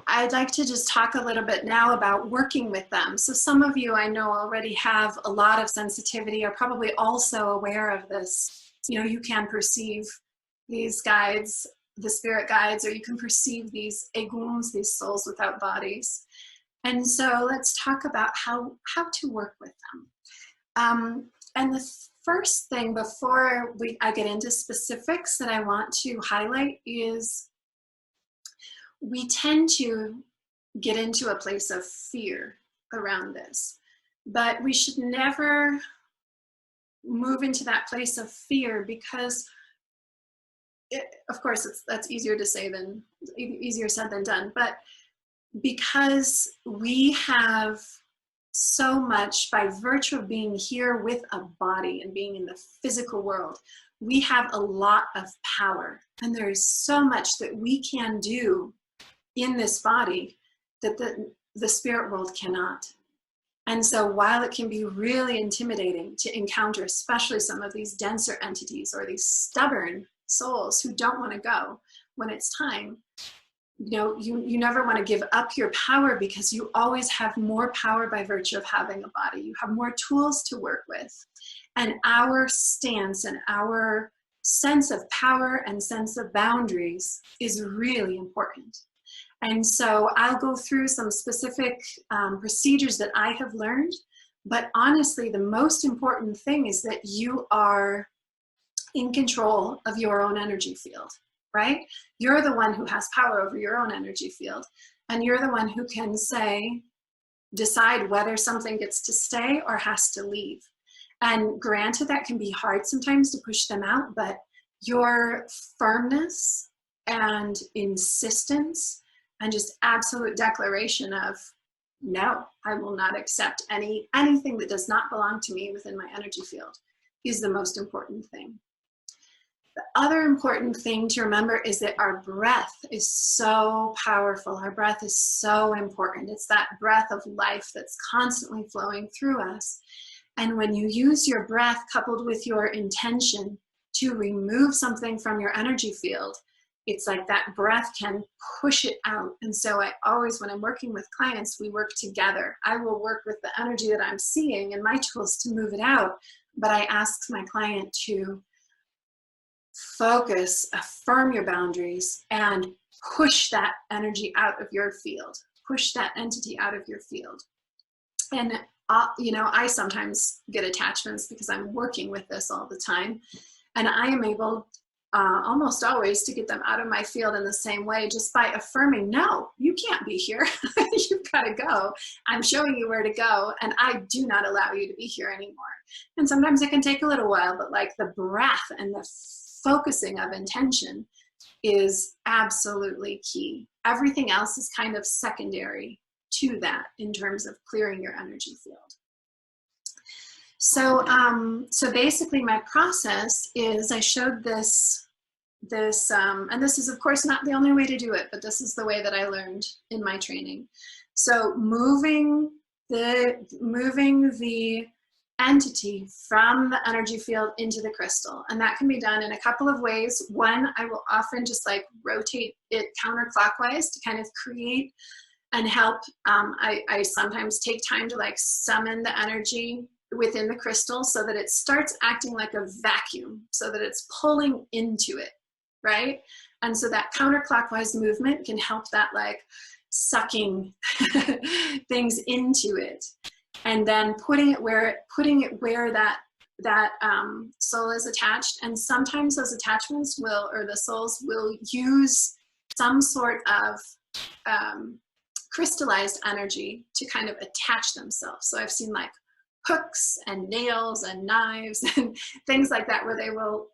I'd like to just talk a little bit now about working with them. So some of you I know already have a lot of sensitivity, are probably also aware of this. You can perceive these guides, the spirit guides, or you can perceive these eguns, these souls without bodies. And so let's talk about how to work with them. And the first thing before I get into specifics that I want to highlight is we tend to get into a place of fear around this, but we should never move into that place of fear, because of course that's easier said than done, but because we have so much, by virtue of being here with a body and being in the physical world, we have a lot of power, and there is so much that we can do in this body that the spirit world cannot. And so while it can be really intimidating to encounter, especially some of these denser entities or these stubborn souls who don't want to go when it's time, you never want to give up your power, because you always have more power by virtue of having a body. You have more tools to work with. And our stance and our sense of power and sense of boundaries is really important. And so I'll go through some specific procedures that I have learned, but honestly, the most important thing is that you are in control of your own energy field, right? You're the one who has power over your own energy field, and you're the one who can decide whether something gets to stay or has to leave. And granted, that can be hard sometimes to push them out, but your firmness and insistence and just absolute declaration of, no, I will not accept anything that does not belong to me within my energy field, is the most important thing. The other important thing to remember is that our breath is so powerful. Our breath is so important. It's that breath of life that's constantly flowing through us. And when you use your breath coupled with your intention to remove something from your energy field, it's like that breath can push it out. And so I always, when I'm working with clients, we work together. I will work with the energy that I'm seeing and my tools to move it out, but I ask my client to focus, affirm your boundaries, and push that energy out of your field, push that entity out of your field. And I sometimes get attachments because I'm working with this all the time, and I am able almost always to get them out of my field in the same way, just by affirming, no, you can't be here. You've got to go. I'm showing you where to go, and I do not allow you to be here anymore. And sometimes it can take a little while, but like the breath and the focusing of intention is absolutely key. Everything else is kind of secondary to that in terms of clearing your energy field. So, so basically my process is, I showed this, and this is of course not the only way to do it, but this is the way that I learned in my training. So moving the entity from the energy field into the crystal. And that can be done in a couple of ways. One, I will often just like rotate it counterclockwise to kind of create and help. I sometimes take time to like summon the energy within the crystal so that it starts acting like a vacuum, so that it's pulling into it, right? And so that counterclockwise movement can help that like sucking things into it, and then putting it where that soul is attached. And sometimes those attachments will, or the souls will use some sort of crystallized energy to kind of attach themselves. So I've seen like hooks and nails and knives and things like that, where they will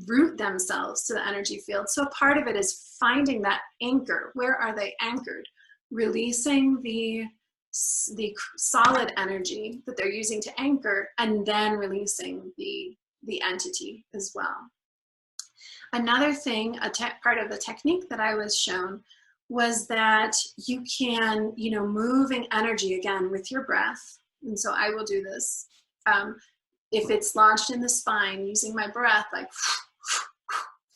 root themselves to the energy field. So part of it is finding that anchor. Where are they anchored? Releasing the solid energy that they're using to anchor, and then releasing the entity as well. Another thing, part of the technique that I was shown, was that you can, moving energy again with your breath. And so I will do this. If it's lodged in the spine, using my breath, like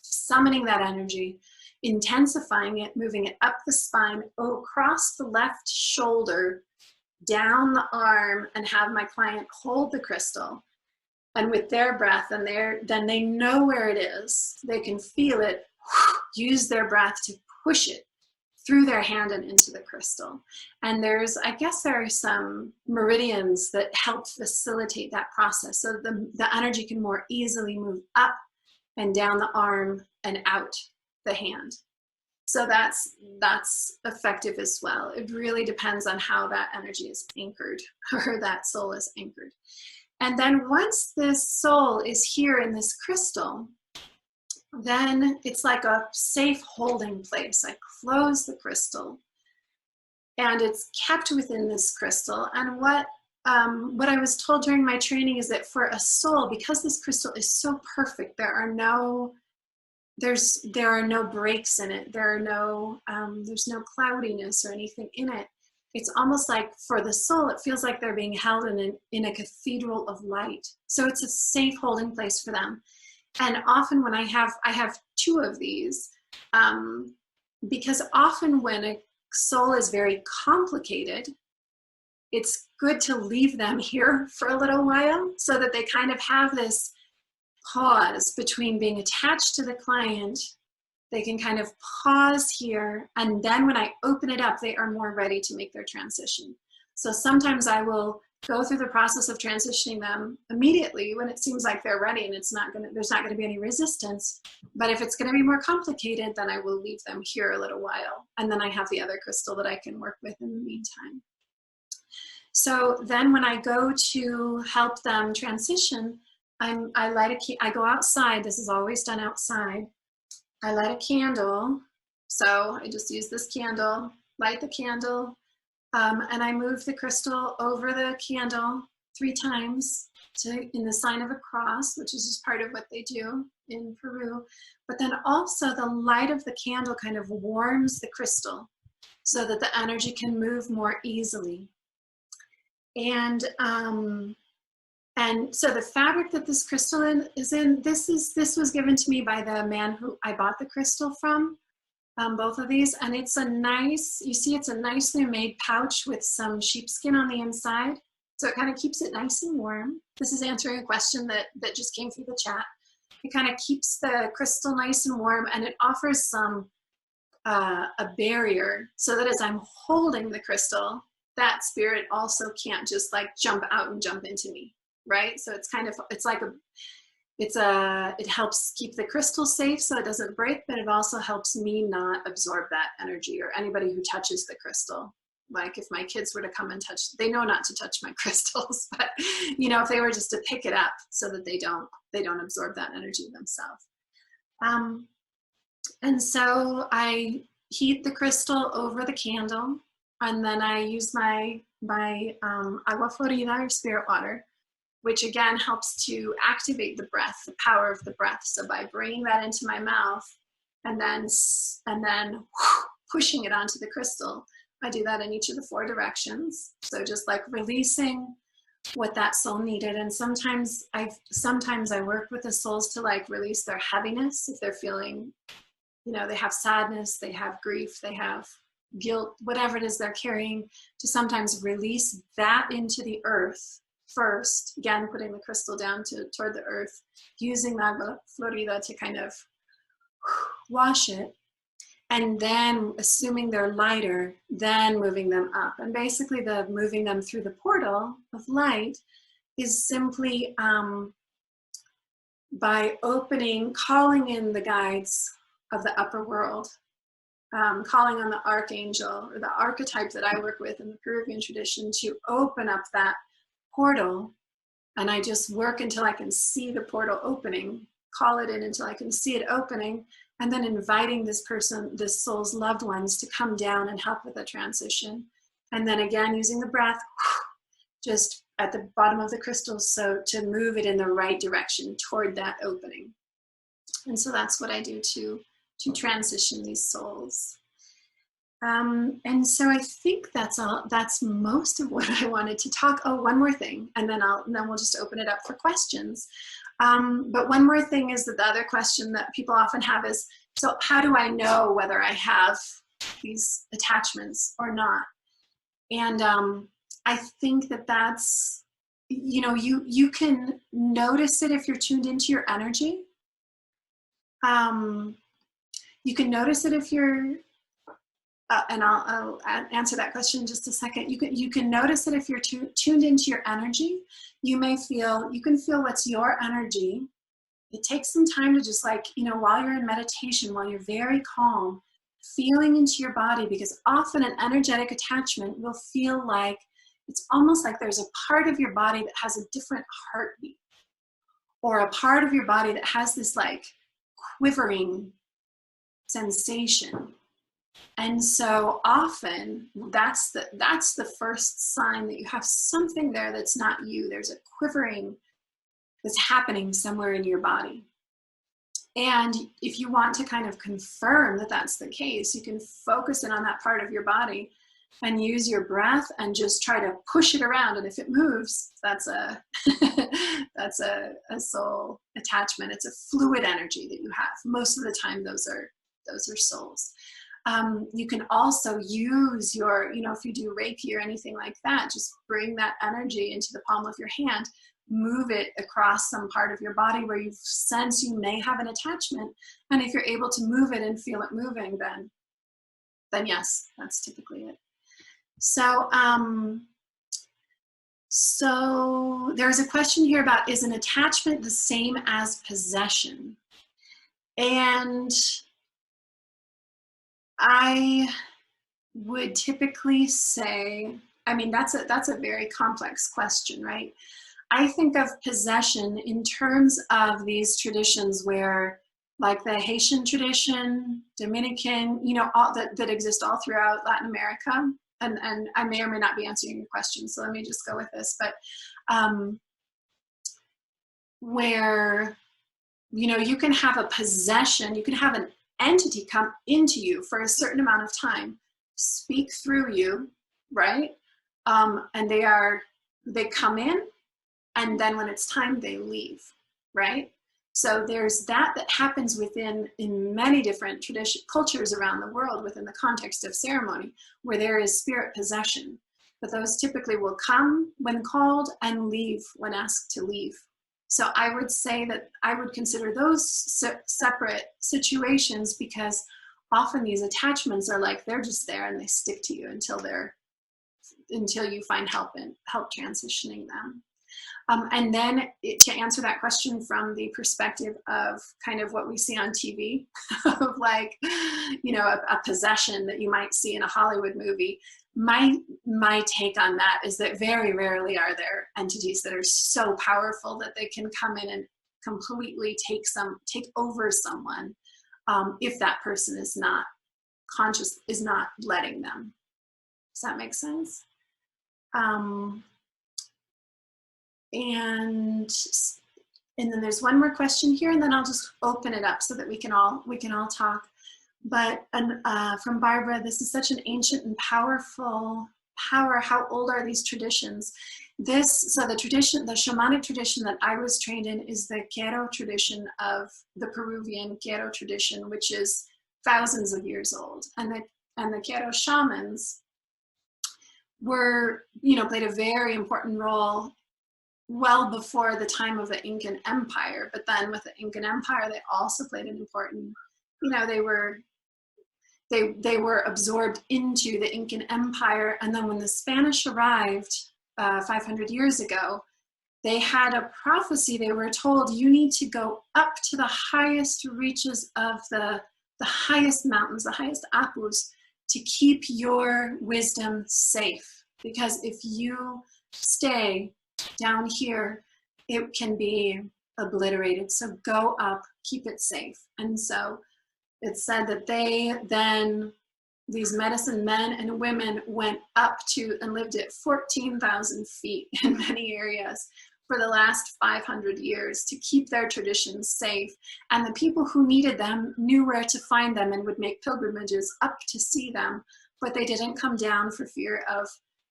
summoning that energy, intensifying it, moving it up the spine, across the left shoulder, down the arm, and have my client hold the crystal. And with their breath, and then they know where it is. They can feel it, use their breath to push it through their hand and into the crystal. And I guess there are some meridians that help facilitate that process, so the energy can more easily move up and down the arm and out the hand. So that's effective as well. It really depends on how that energy is anchored, or that soul is anchored. And then once this soul is here in this crystal, then it's like a safe holding place. I close the crystal and it's kept within this crystal. And what I was told during my training is that for a soul, because this crystal is so perfect, there are no breaks in it. There's no cloudiness or anything in it. It's almost like for the soul, it feels like they're being held in a cathedral of light. So it's a safe holding place for them. And often when I have two of these, because often when a soul is very complicated, it's good to leave them here for a little while, so that they kind of have this pause between being attached to the client. They can kind of pause here, and then when I open it up, they are more ready to make their transition. So sometimes I will go through the process of transitioning them immediately when it seems like they're ready and there's not going to be any resistance. But if it's going to be more complicated, then I will leave them here a little while, and then I have the other crystal that I can work with in the meantime. So then when I go to help them transition, I go outside. This is always done outside. I light a candle. So I just use this candle, light the candle, and I move the crystal over the candle 3 times in the sign of a cross, which is just part of what they do in Peru. But then also the light of the candle kind of warms the crystal so that the energy can move more easily. And so the fabric that this crystal is in, this was given to me by the man who I bought the crystal from, both of these. And it's a nicely made pouch with some sheepskin on the inside. So it kind of keeps it nice and warm. This is answering a question that just came through the chat. It kind of keeps the crystal nice and warm, and it offers a barrier so that as I'm holding the crystal, that spirit also can't just like jump out and jump into me, right? So it helps keep the crystal safe so it doesn't break, but it also helps me not absorb that energy, or anybody who touches the crystal. Like if my kids were to come and touch, they know not to touch my crystals, but if they were just to pick it up so that they don't absorb that energy themselves. And so I heat the crystal over the candle, and then I use my agua florida, or spirit water, which again helps to activate the breath, the power of the breath. So by bringing that into my mouth and then pushing it onto the crystal, I do that in each of the 4 directions. So just like releasing what that soul needed. And sometimes I work with the souls to like release their heaviness if they're feeling, they have sadness, they have grief, they have guilt, whatever it is they're carrying, to sometimes release that into the earth first. Again, putting the crystal down toward the earth, using the agua florida to kind of wash it, and then assuming they're lighter, then moving them up. And basically the moving them through the portal of light is simply by opening, calling in the guides of the upper world, calling on the archangel or the archetype that I work with in the Peruvian tradition to open up that portal. And I just work until I can see the portal opening, call it in until I can see it opening, and then inviting this person, this soul's loved ones, to come down and help with the transition. And then again, using the breath, just at the bottom of the crystal, so to move it in the right direction toward that opening. And so that's what I do to transition these souls. And so I think that's all. That's most of what I wanted to talk. Oh, one more thing, and then we'll just open it up for questions. But one more thing is that the other question that people often have is, so how do I know whether I have these attachments or not? And I think that's, you can notice it if you're tuned into your energy. You can notice it if you're, and I'll answer that question in just a second. You can notice it if you're tuned into your energy. You can feel what's your energy. It takes some time to just while you're in meditation, while you're very calm, feeling into your body, because often an energetic attachment will feel like, it's almost like there's a part of your body that has a different heartbeat, or a part of your body that has this quivering sensation. And so often that's the first sign that you have something there that's not you. There's a quivering that's happening somewhere in your body. And if you want to kind of confirm that that's the case, you can focus in on that part of your body and use your breath and just try to push it around. And if it moves, that's a soul attachment. It's a fluid energy that you have. Most of the time, those are souls. You can also use your, if you do Reiki or anything like that, just bring that energy into the palm of your hand, move it across some part of your body where you sense you may have an attachment. And if you're able to move it and feel it moving, then yes, that's typically it. So, so there's a question here about, is an attachment the same as possession? And I would typically say, that's a very complex question, right? I think of possession in terms of these traditions where, like the Haitian tradition, Dominican, all that exist all throughout Latin America. And I may or may not be answering your question, so let me just go with this. But where, you can have a possession, you can have an entity come into you for a certain amount of time, speak through you, right? And they come in, and then when it's time, they leave, right? So there's that happens in many different cultures around the world within the context of ceremony, where there is spirit possession. But those typically will come when called and leave when asked to leave. So I would say that I would consider those separate situations, because often these attachments are they're just there and they stick to you until you find help transitioning them. And then to answer that question from the perspective of kind of what we see on TV, of a possession that you might see in a Hollywood movie, my take on that is that very rarely are there entities that are so powerful that they can come in and completely take over someone, if that person is not conscious, is not letting them. Does that make sense? And then there's one more question here, and then I'll just open it up so that we can all talk. But from Barbara, this is such an ancient and powerful power. How old are these traditions? The shamanic tradition that I was trained in is the Q'ero tradition of the Peruvian Q'ero tradition, which is thousands of years old. And and the Q'ero shamans were, you know, played a very important role well before the time of the Incan Empire. But then with the Incan Empire, they also played an important, you know, they were absorbed into the Incan Empire. And then when the Spanish arrived 500 years ago, they had a prophecy. They were told, you need to go up to the highest reaches of the highest mountains, the highest apus, to keep your wisdom safe. Because if you stay down here, it can be obliterated. So go up, keep it safe. And so it's said that they then, these medicine men and women, went up to and lived at 14,000 feet in many areas for the last 500 years to keep their traditions safe. And the people who needed them knew where to find them and would make pilgrimages up to see them, but they didn't come down for fear of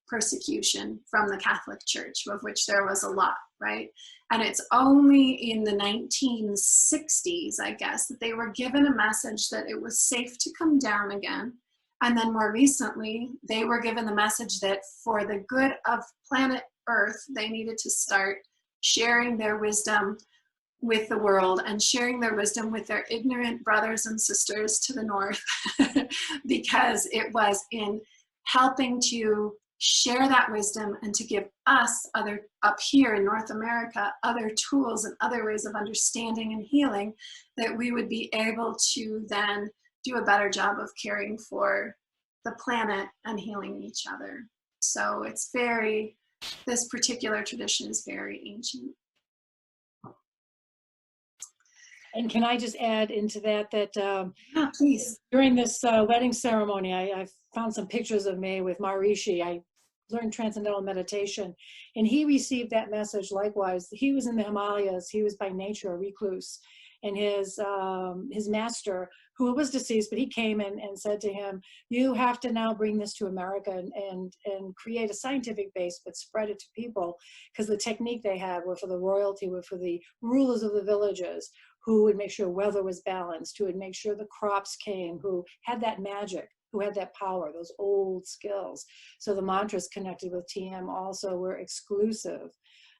persecution from the Catholic Church, of which there was a lot, right? And it's only in the 1960s, I guess, that they were given a message that it was safe to come down again. And then more recently, they were given the message that for the good of planet Earth, they needed to start sharing their wisdom with the world and sharing their wisdom with their ignorant brothers and sisters to the north, because it was in helping to share that wisdom and to give us other up here in North America other tools and other ways of understanding and healing, that we would be able to then do a better job of caring for the planet and healing each other. So it's very, this particular tradition is very ancient. And can I just add into that Yeah, please. during this wedding ceremony, I found some pictures of me with Maharishi. I learned transcendental meditation, and he received that message likewise. He was in the Himalayas. He was by nature a recluse, and his master, who was deceased, but he came in and said to him, you have to now bring this to America and create a scientific base, but spread it to people, because the technique they had were for the royalty, were for the rulers of the villages, who would make sure weather was balanced, who would make sure the crops came, who had that magic, who had that power, those old skills. So the mantras connected with TM also were exclusive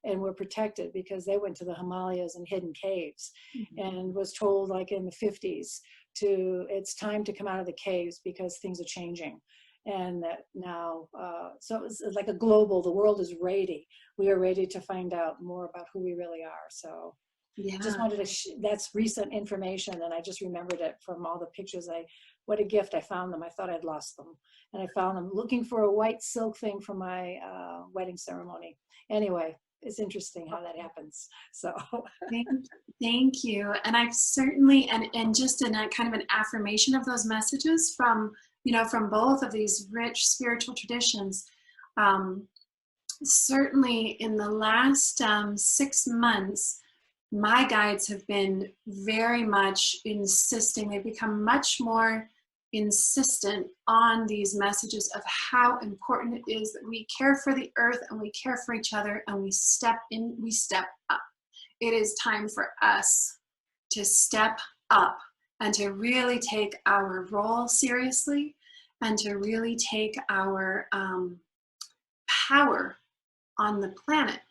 and were protected, because they went to the Himalayas and hidden caves, and was told, like in the 50s, it's time to come out of the caves because things are changing. And that now, so it's like a global, the world is ready. We are ready to find out more about who we really are. So Yeah. just wanted to, that's recent information, and I just remembered it from all the pictures. What a gift. I found them. I thought I'd lost them. And I found them looking for a white silk thing for my wedding ceremony. Anyway, it's interesting how that happens. So thank you. And I've certainly, and just in a kind of an affirmation of those messages from, you know, from both of these rich spiritual traditions, certainly in the last 6 months, my guides have been very much insisting, they've become much more insistent on these messages of how important it is that we care for the earth and we care for each other, and we step up. It is time for us to step up and to really take our role seriously, and to really take our power on the planet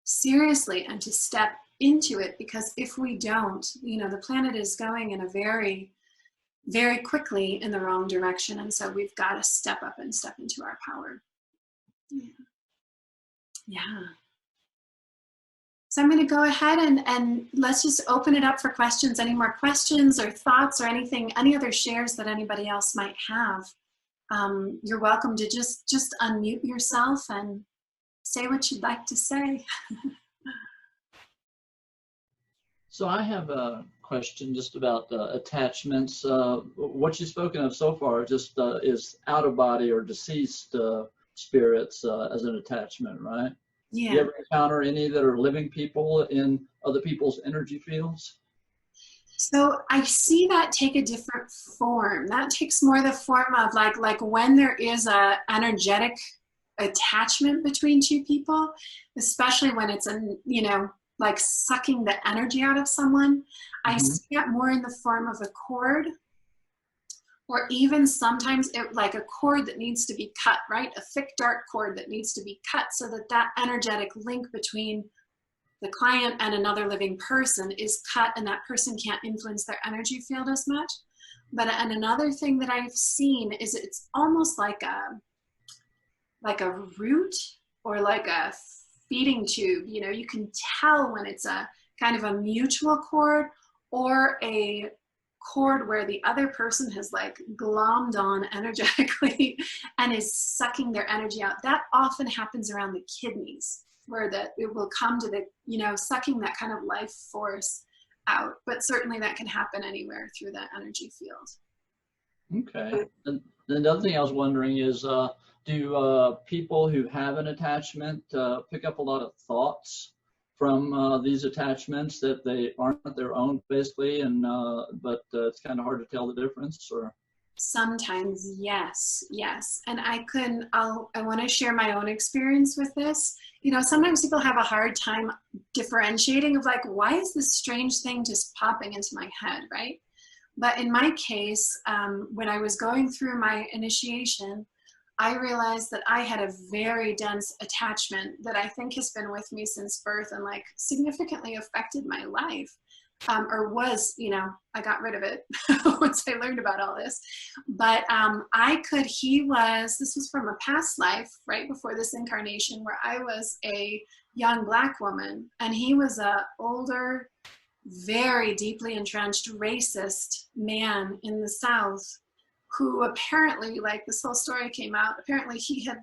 seriously, and to step into it. Because if we don't, you know, the planet is going in a very, very quickly in the wrong direction. And so we've got to step up and step into our power. Yeah. So I'm going to go ahead and let's just open it up for questions. Any more questions or thoughts or anything, any other shares that anybody else might have? You're welcome to just unmute yourself and say what you'd like to say. So I have a question just about attachments. What you've spoken of so far just is out of body or deceased spirits as an attachment, right? Yeah. Do you ever encounter any that are living people in other people's energy fields? So I see that take a different form. That takes more the form of like when there is a energetic attachment between two people, especially when it's like sucking the energy out of someone. I see that more in the form of a cord or even sometimes like a cord that needs to be cut, right? A thick, dark cord that needs to be cut so that that energetic link between the client and another living person is cut, and that person can't influence their energy field as much. But and another thing that I've seen is it's almost like a root or like a feeding tube. You know, you can tell when it's a kind of a mutual cord or a cord where the other person has like glommed on energetically and is sucking their energy out. That often happens around the kidneys, where that it will come to the, you know, sucking that kind of life force out. But certainly that can happen anywhere through that energy field. Okay. And the other thing I was wondering is, do people who have an attachment pick up a lot of thoughts from these attachments that they aren't their own, basically, and but it's kind of hard to tell the difference? Or Sometimes, yes, yes. And I want to share my own experience with this. You know, sometimes people have a hard time differentiating of like, why is this strange thing just popping into my head, right? But in my case, when I was going through my initiation, I realized that I had a very dense attachment that I think has been with me since birth and like significantly affected my life. Or was, you know, I got rid of it once I learned about all this. But this was from a past life, right before this incarnation, where I was a young Black woman, and he was a older, very deeply entrenched racist man in the South, who apparently, like this whole story came out, apparently he had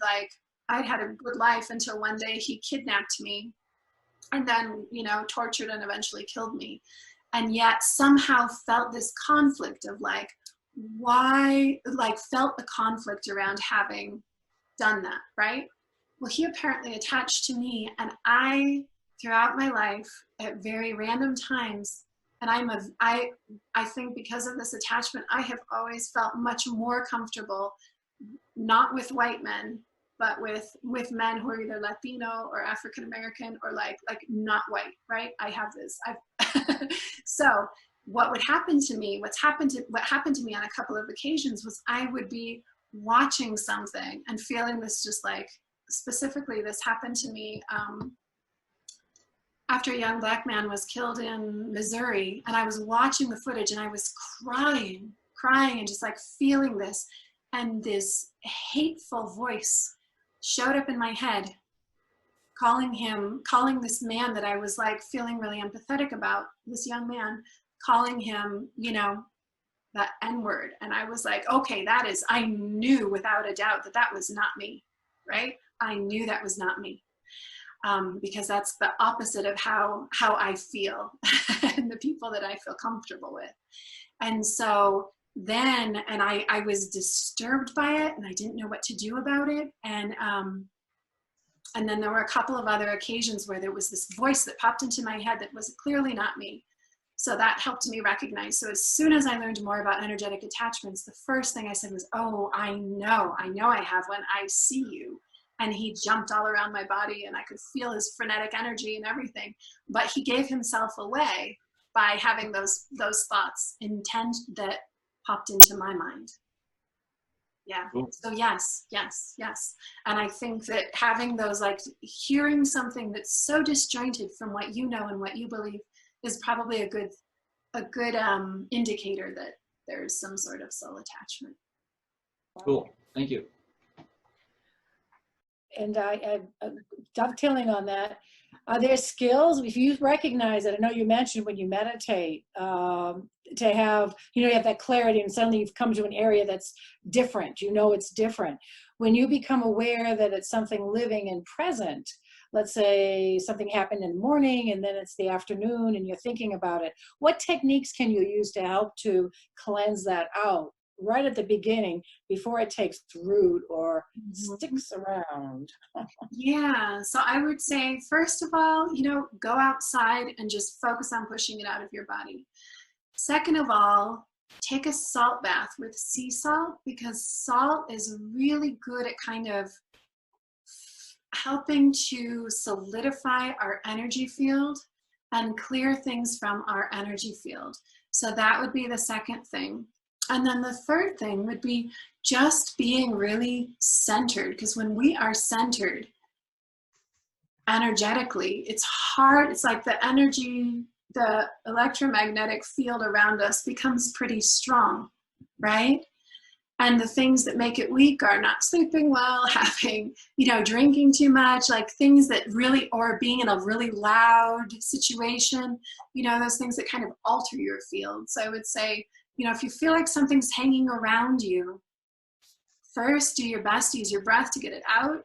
I'd had a good life until one day he kidnapped me and then, you know, tortured and eventually killed me. And yet somehow felt this conflict of like, felt the conflict around having done that, right? Well, he apparently attached to me, and I, throughout my life, at very random times, and I think because of this attachment, I have always felt much more comfortable, not with white men, but with men who are either Latino or African American or like not white, right? I have this. So what happened to me on a couple of occasions was I would be watching something and feeling this, just like specifically this happened to me after a young Black man was killed in Missouri, and I was watching the footage and I was crying and just like feeling this, and this hateful voice showed up in my head, calling this man that I was like feeling really empathetic about, this young man, calling him, you know, that N-word. And I was like, okay, I knew without a doubt that was not me, right? I knew that was not me. Because that's the opposite of how I feel and the people that I feel comfortable with. And so then, and I was disturbed by it, and I didn't know what to do about it. And then there were a couple of other occasions where there was this voice that popped into my head that was clearly not me. So that helped me recognize. So as soon as I learned more about energetic attachments, the first thing I said was, oh, I know I have one. I see you. And he jumped all around my body, and I could feel his frenetic energy and everything. But he gave himself away by having those thoughts, intent that popped into my mind. Yeah. Cool. So yes. And I think that having those, like hearing something that's so disjointed from what you know and what you believe, is probably a good indicator that there's some sort of soul attachment. Cool. Thank you. And I dovetailing on that, are there skills, if you recognize it, I know you mentioned when you meditate, to have, you know, you have that clarity and suddenly you've come to an area that's different, you know it's different. When you become aware that it's something living and present, let's say something happened in the morning and then it's the afternoon and you're thinking about it, what techniques can you use to help to cleanse that out right at the beginning before it takes root or sticks around? Yeah, so I would say, first of all, you know, go outside and just focus on pushing it out of your body. Second of all, take a salt bath with sea salt, because salt is really good at kind of helping to solidify our energy field and clear things from our energy field. So that would be the second thing. And then the third thing would be just being really centered, because when we are centered energetically, it's hard. It's like the energy, the electromagnetic field around us becomes pretty strong, right? And the things that make it weak are not sleeping well, having, drinking too much, like things that really, or being in a really loud situation, those things that kind of alter your field. So I would say, if you feel like something's hanging around you, first do your best to use your breath to get it out,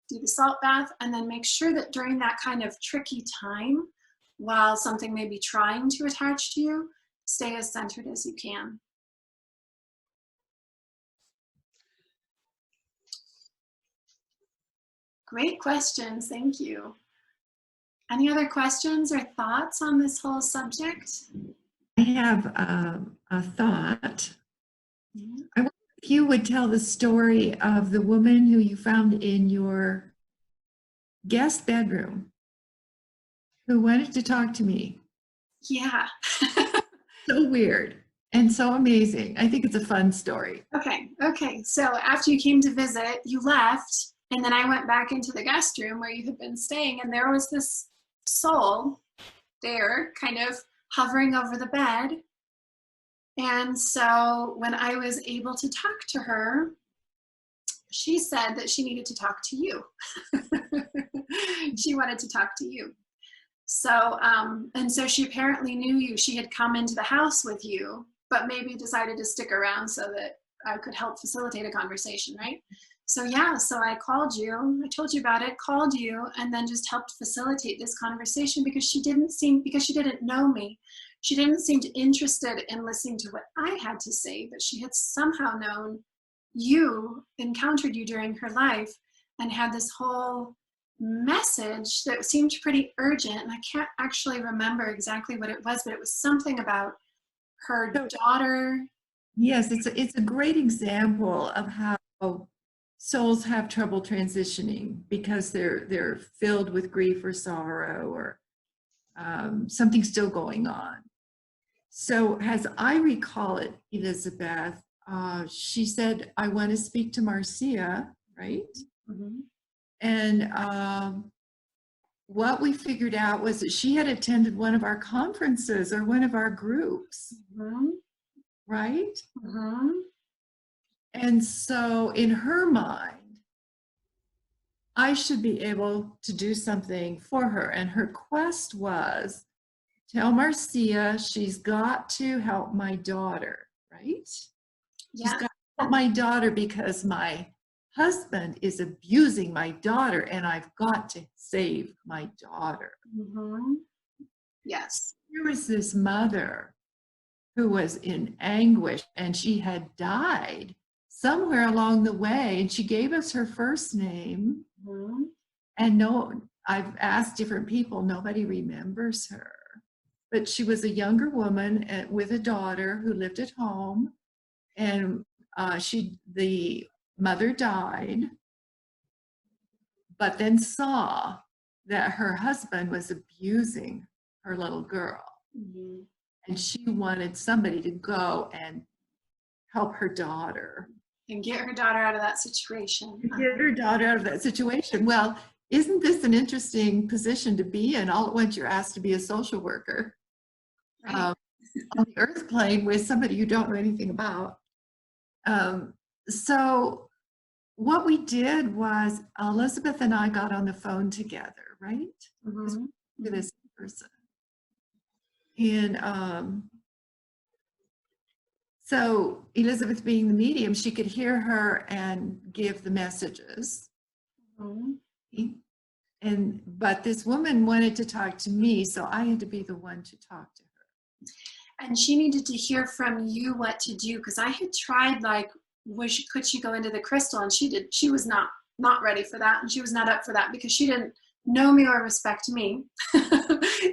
do the salt bath, and then make sure that during that kind of tricky time, while something may be trying to attach to you, stay as centered as you can. Great questions, thank you. Any other questions or thoughts on this whole subject? I have a thought. I wonder if you would tell the story of the woman who you found in your guest bedroom who wanted to talk to me. Yeah. So weird and so amazing. I think it's a fun story. Okay. So after you came to visit, you left, and then I went back into the guest room where you had been staying, and there was this soul there kind of hovering over the bed. And so when I was able to talk to her, she said that she needed to talk to you. She wanted to talk to you. So, and so she apparently knew you. She had come into the house with you, but maybe decided to stick around so that I could help facilitate a conversation, right? So yeah, so I called you, I told you about it, called you, and then just helped facilitate this conversation because she didn't know me. She didn't seem interested in listening to what I had to say, but she had somehow known you, encountered you during her life, and had this whole message that seemed pretty urgent. And I can't actually remember exactly what it was, but it was something about her daughter. Yes, it's a great example of how souls have trouble transitioning because they're filled with grief or sorrow or something still going on. So as I recall it, Elizabeth, she said, I want to speak to Marcia, right? Mm-hmm. And what we figured out was that she had attended one of our conferences or one of our groups, Mm-hmm. right? Mm-hmm. And so in her mind, I should be able to do something for her. And her quest was, tell Marcia she's got to help my daughter, right? Yeah. She's got to help my daughter because my husband is abusing my daughter and I've got to save my daughter. Mm-hmm. Yes. Here was this mother who was in anguish and she had died somewhere along the way, and she gave us her first name. Mm-hmm. And I've asked different people, nobody remembers her. But she was a younger woman with a daughter who lived at home, and the mother died, but then saw that her husband was abusing her little girl. Mm-hmm. And she wanted somebody to go and help her daughter. And get her daughter out of that situation. Get her daughter out of that situation. Well, isn't this an interesting position to be in? All at once you're asked to be a social worker Right. on the earth plane with somebody you don't know anything about. So what we did was Elizabeth and I got on the phone together, right? Mm-hmm. To this person. And so Elizabeth being the medium, she could hear her and give the messages. Mm-hmm. But this woman wanted to talk to me, so I had to be the one to talk to her. And she needed to hear from you what to do, because I had tried, like, could she go into the crystal, and she was not ready for that, and she was not up for that because she didn't know me or respect me.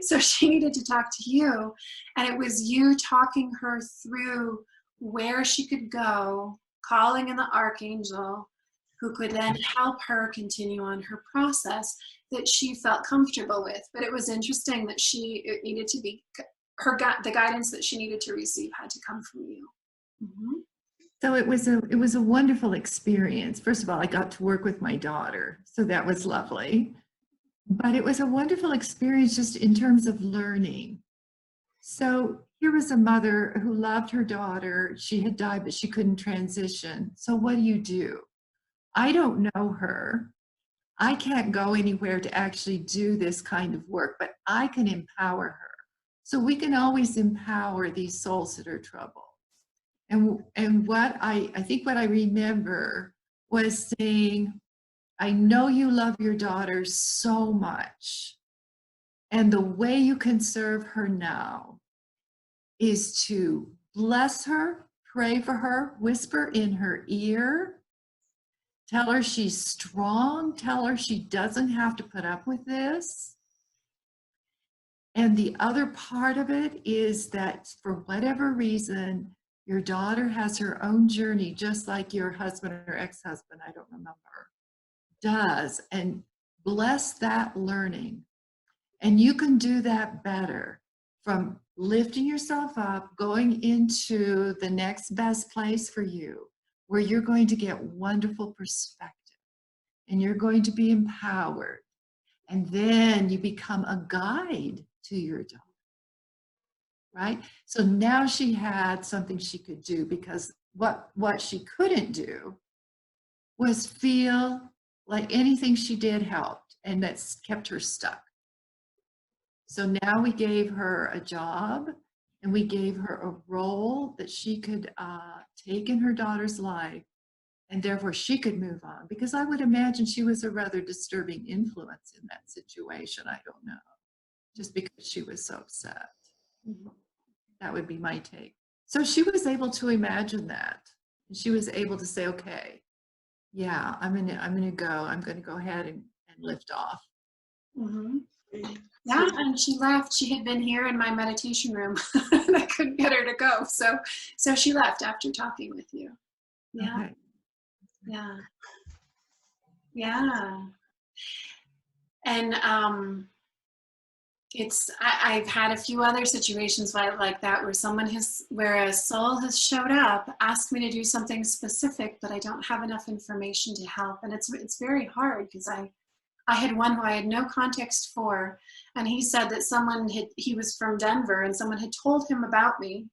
So she needed to talk to you, and it was you talking her through where she could go, calling in the archangel, who could then help her continue on her process that she felt comfortable with. But it was interesting that it needed to be the guidance that she needed to receive had to come from you. Mhm. So it was a wonderful experience. First of all, I got to work with my daughter, so that was lovely. But it was a wonderful experience just in terms of learning. So here was a mother who loved her daughter. She had died, but she couldn't transition. So what do? I don't know her. I can't go anywhere to actually do this kind of work, but I can empower her. So we can always empower these souls that are troubled. And what I think what I remember was saying, I know you love your daughter so much. And the way you can serve her now is to bless her, pray for her, whisper in her ear, tell her she's strong, tell her she doesn't have to put up with this. And the other part of it is that for whatever reason, your daughter has her own journey, just like your husband or ex-husband, I don't remember, does, and bless that learning. And you can do that better from lifting yourself up, going into the next best place for you, where you're going to get wonderful perspective and you're going to be empowered. And then you become a guide to your daughter, right? So now she had something she could do, because what she couldn't do was feel like anything she did helped, and that's kept her stuck. So now we gave her a job, and we gave her a role that she could take in her daughter's life, and therefore she could move on, because I would imagine she was a rather disturbing influence in that situation. I don't know, just because she was so upset. That would be my take. So she was able to imagine that. And she was able to say, okay, yeah, I'm gonna go ahead and lift off. Mhm. Yeah, and she left. She had been here in my meditation room and I couldn't get her to go. So she left after talking with you. Yeah. Okay. Yeah. Yeah. And I've had a few other situations like that where a soul has showed up, asked me to do something specific, but I don't have enough information to help. And it's very hard, because I had one who I had no context for, and he said that he was from Denver and someone had told him about me.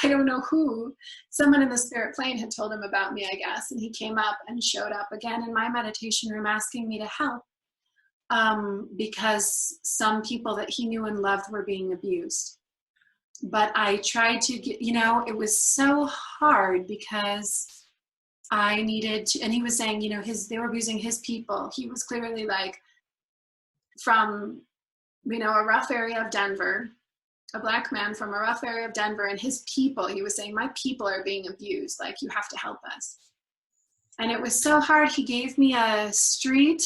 I don't know who. Someone in the spirit plane had told him about me, I guess, and he came up and showed up again in my meditation room asking me to help. Because some people that he knew and loved were being abused. But I tried to get, it was so hard, because I needed to, and he was saying, they were abusing his people. He was clearly like from, a rough area of Denver, a Black man from a rough area of Denver, and his people, he was saying, my people are being abused. Like, you have to help us. And it was so hard. He gave me a street.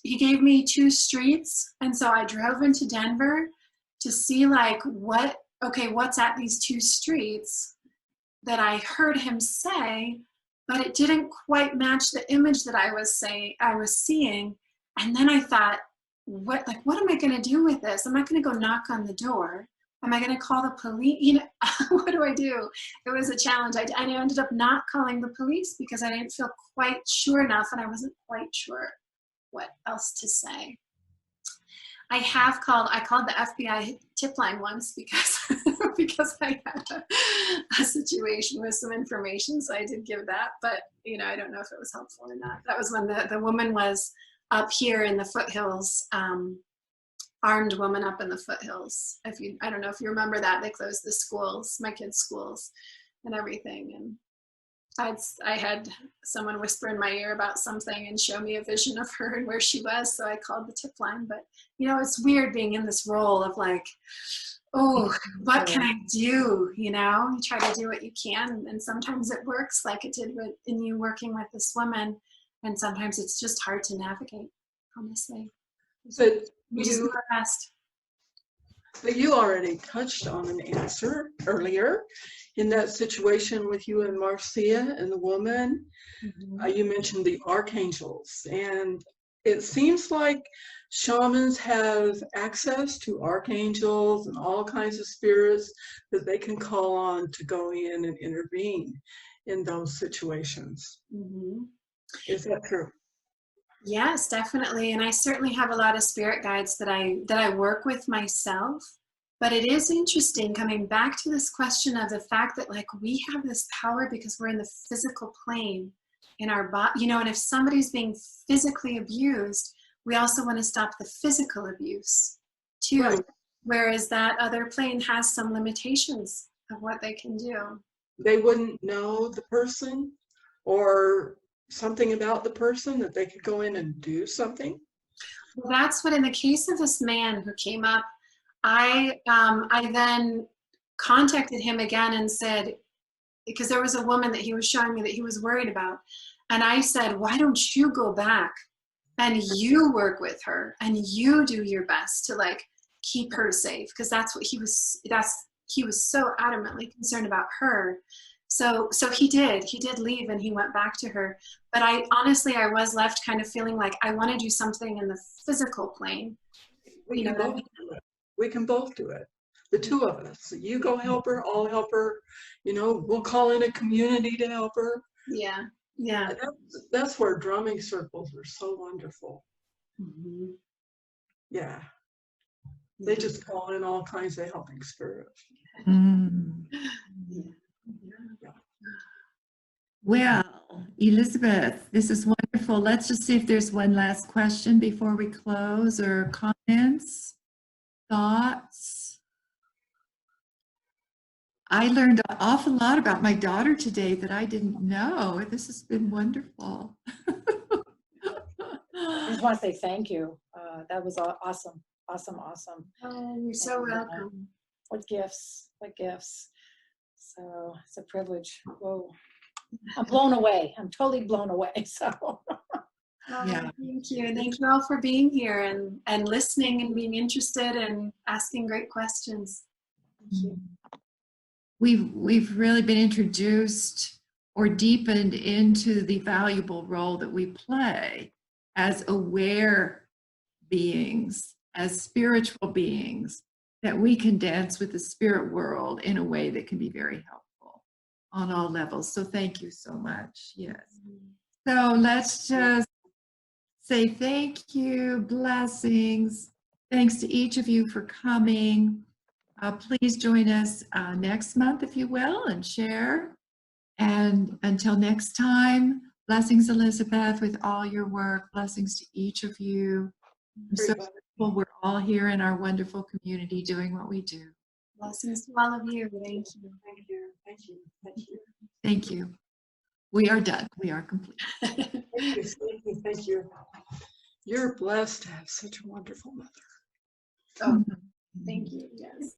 He gave me 2 streets. And so I drove into Denver to see what's at these 2 streets that I heard him say, but it didn't quite match the image that I was seeing. And then I thought, what am I going to do with this? Am I going to go knock on the door? Am I going to call the police? What do I do? It was a challenge. I ended up not calling the police because I didn't feel quite sure enough, and I wasn't quite sure what else to say. I called the FBI tip line once because I had a situation with some information, so I did give that, but I don't know if it was helpful or not. That was when the woman was up here in the foothills, armed woman up in the foothills. I don't know if you remember that. They closed the schools, my kids' schools and everything. And I had someone whisper in my ear about something and show me a vision of her and where she was. So I called the tip line. But, it's weird being in this role of like, oh, what can I do? You try to do what you can. And sometimes it works, like it did in you working with this woman. And sometimes it's just hard to navigate, honestly. But We just do our best. But you already touched on an answer earlier in that situation with you and Marcia and the woman. Mm-hmm. You mentioned the archangels, and it seems like shamans have access to archangels and all kinds of spirits that they can call on to go in and intervene in those situations. Mhm. Is that true? Yes, definitely. And I certainly have a lot of spirit guides that I work with myself. But it is interesting coming back to this question of the fact that like we have this power because we're in the physical plane in our body, you know, and if somebody's being physically abused, we also want to stop the physical abuse too. Right. Whereas that other plane has some limitations of what they can do. They wouldn't know the person or something about the person that they could go in and do something. Well, that's what in the case of this man who came up, I then contacted him again and said, because there was a woman that he was showing me that he was worried about. And I said, why don't you go back and you work with her and you do your best to like keep her safe? Because that's what he was so adamantly concerned about her. So he did leave and he went back to her. But I was left kind of feeling like I want to do something in the physical plane. We can both do it. We can both do it. The two of us. You go help her, I'll help her. You know, we'll call in a community to help her. Yeah. Yeah. And that's where drumming circles are so wonderful. Mm-hmm. Yeah. They just call in all kinds of helping spirits. Mm. Yeah. Well, Elizabeth, this is wonderful. Let's just see if there's one last question before we close, or comments, thoughts. I learned an awful lot about my daughter today that I didn't know. This has been wonderful. I just want to say thank you. That was awesome. Awesome. Oh, you're so welcome. What gifts. So it's a privilege. Whoa. I'm blown away. I'm totally blown away. So Yeah. Thank you. Thank you all for being here and listening and being interested and asking great questions. Thank you. We've really been introduced or deepened into the valuable role that we play as aware beings, as spiritual beings, that we can dance with the spirit world in a way that can be very helpful on all levels. So thank you so much. Yes. So let's just say thank you, blessings. Thanks to each of you for coming. Please join us next month, if you will, and share. And until next time, blessings, Elizabeth, with all your work. Blessings to each of you. I'm so grateful we're all here in our wonderful community doing what we do. Blessings to all of you. Thank you. Thank you. Thank you. Thank you. Thank you. We are done. We are complete. Thank you. Thank you. Thank you. You're blessed to have such a wonderful mother. Oh, thank you. Yes.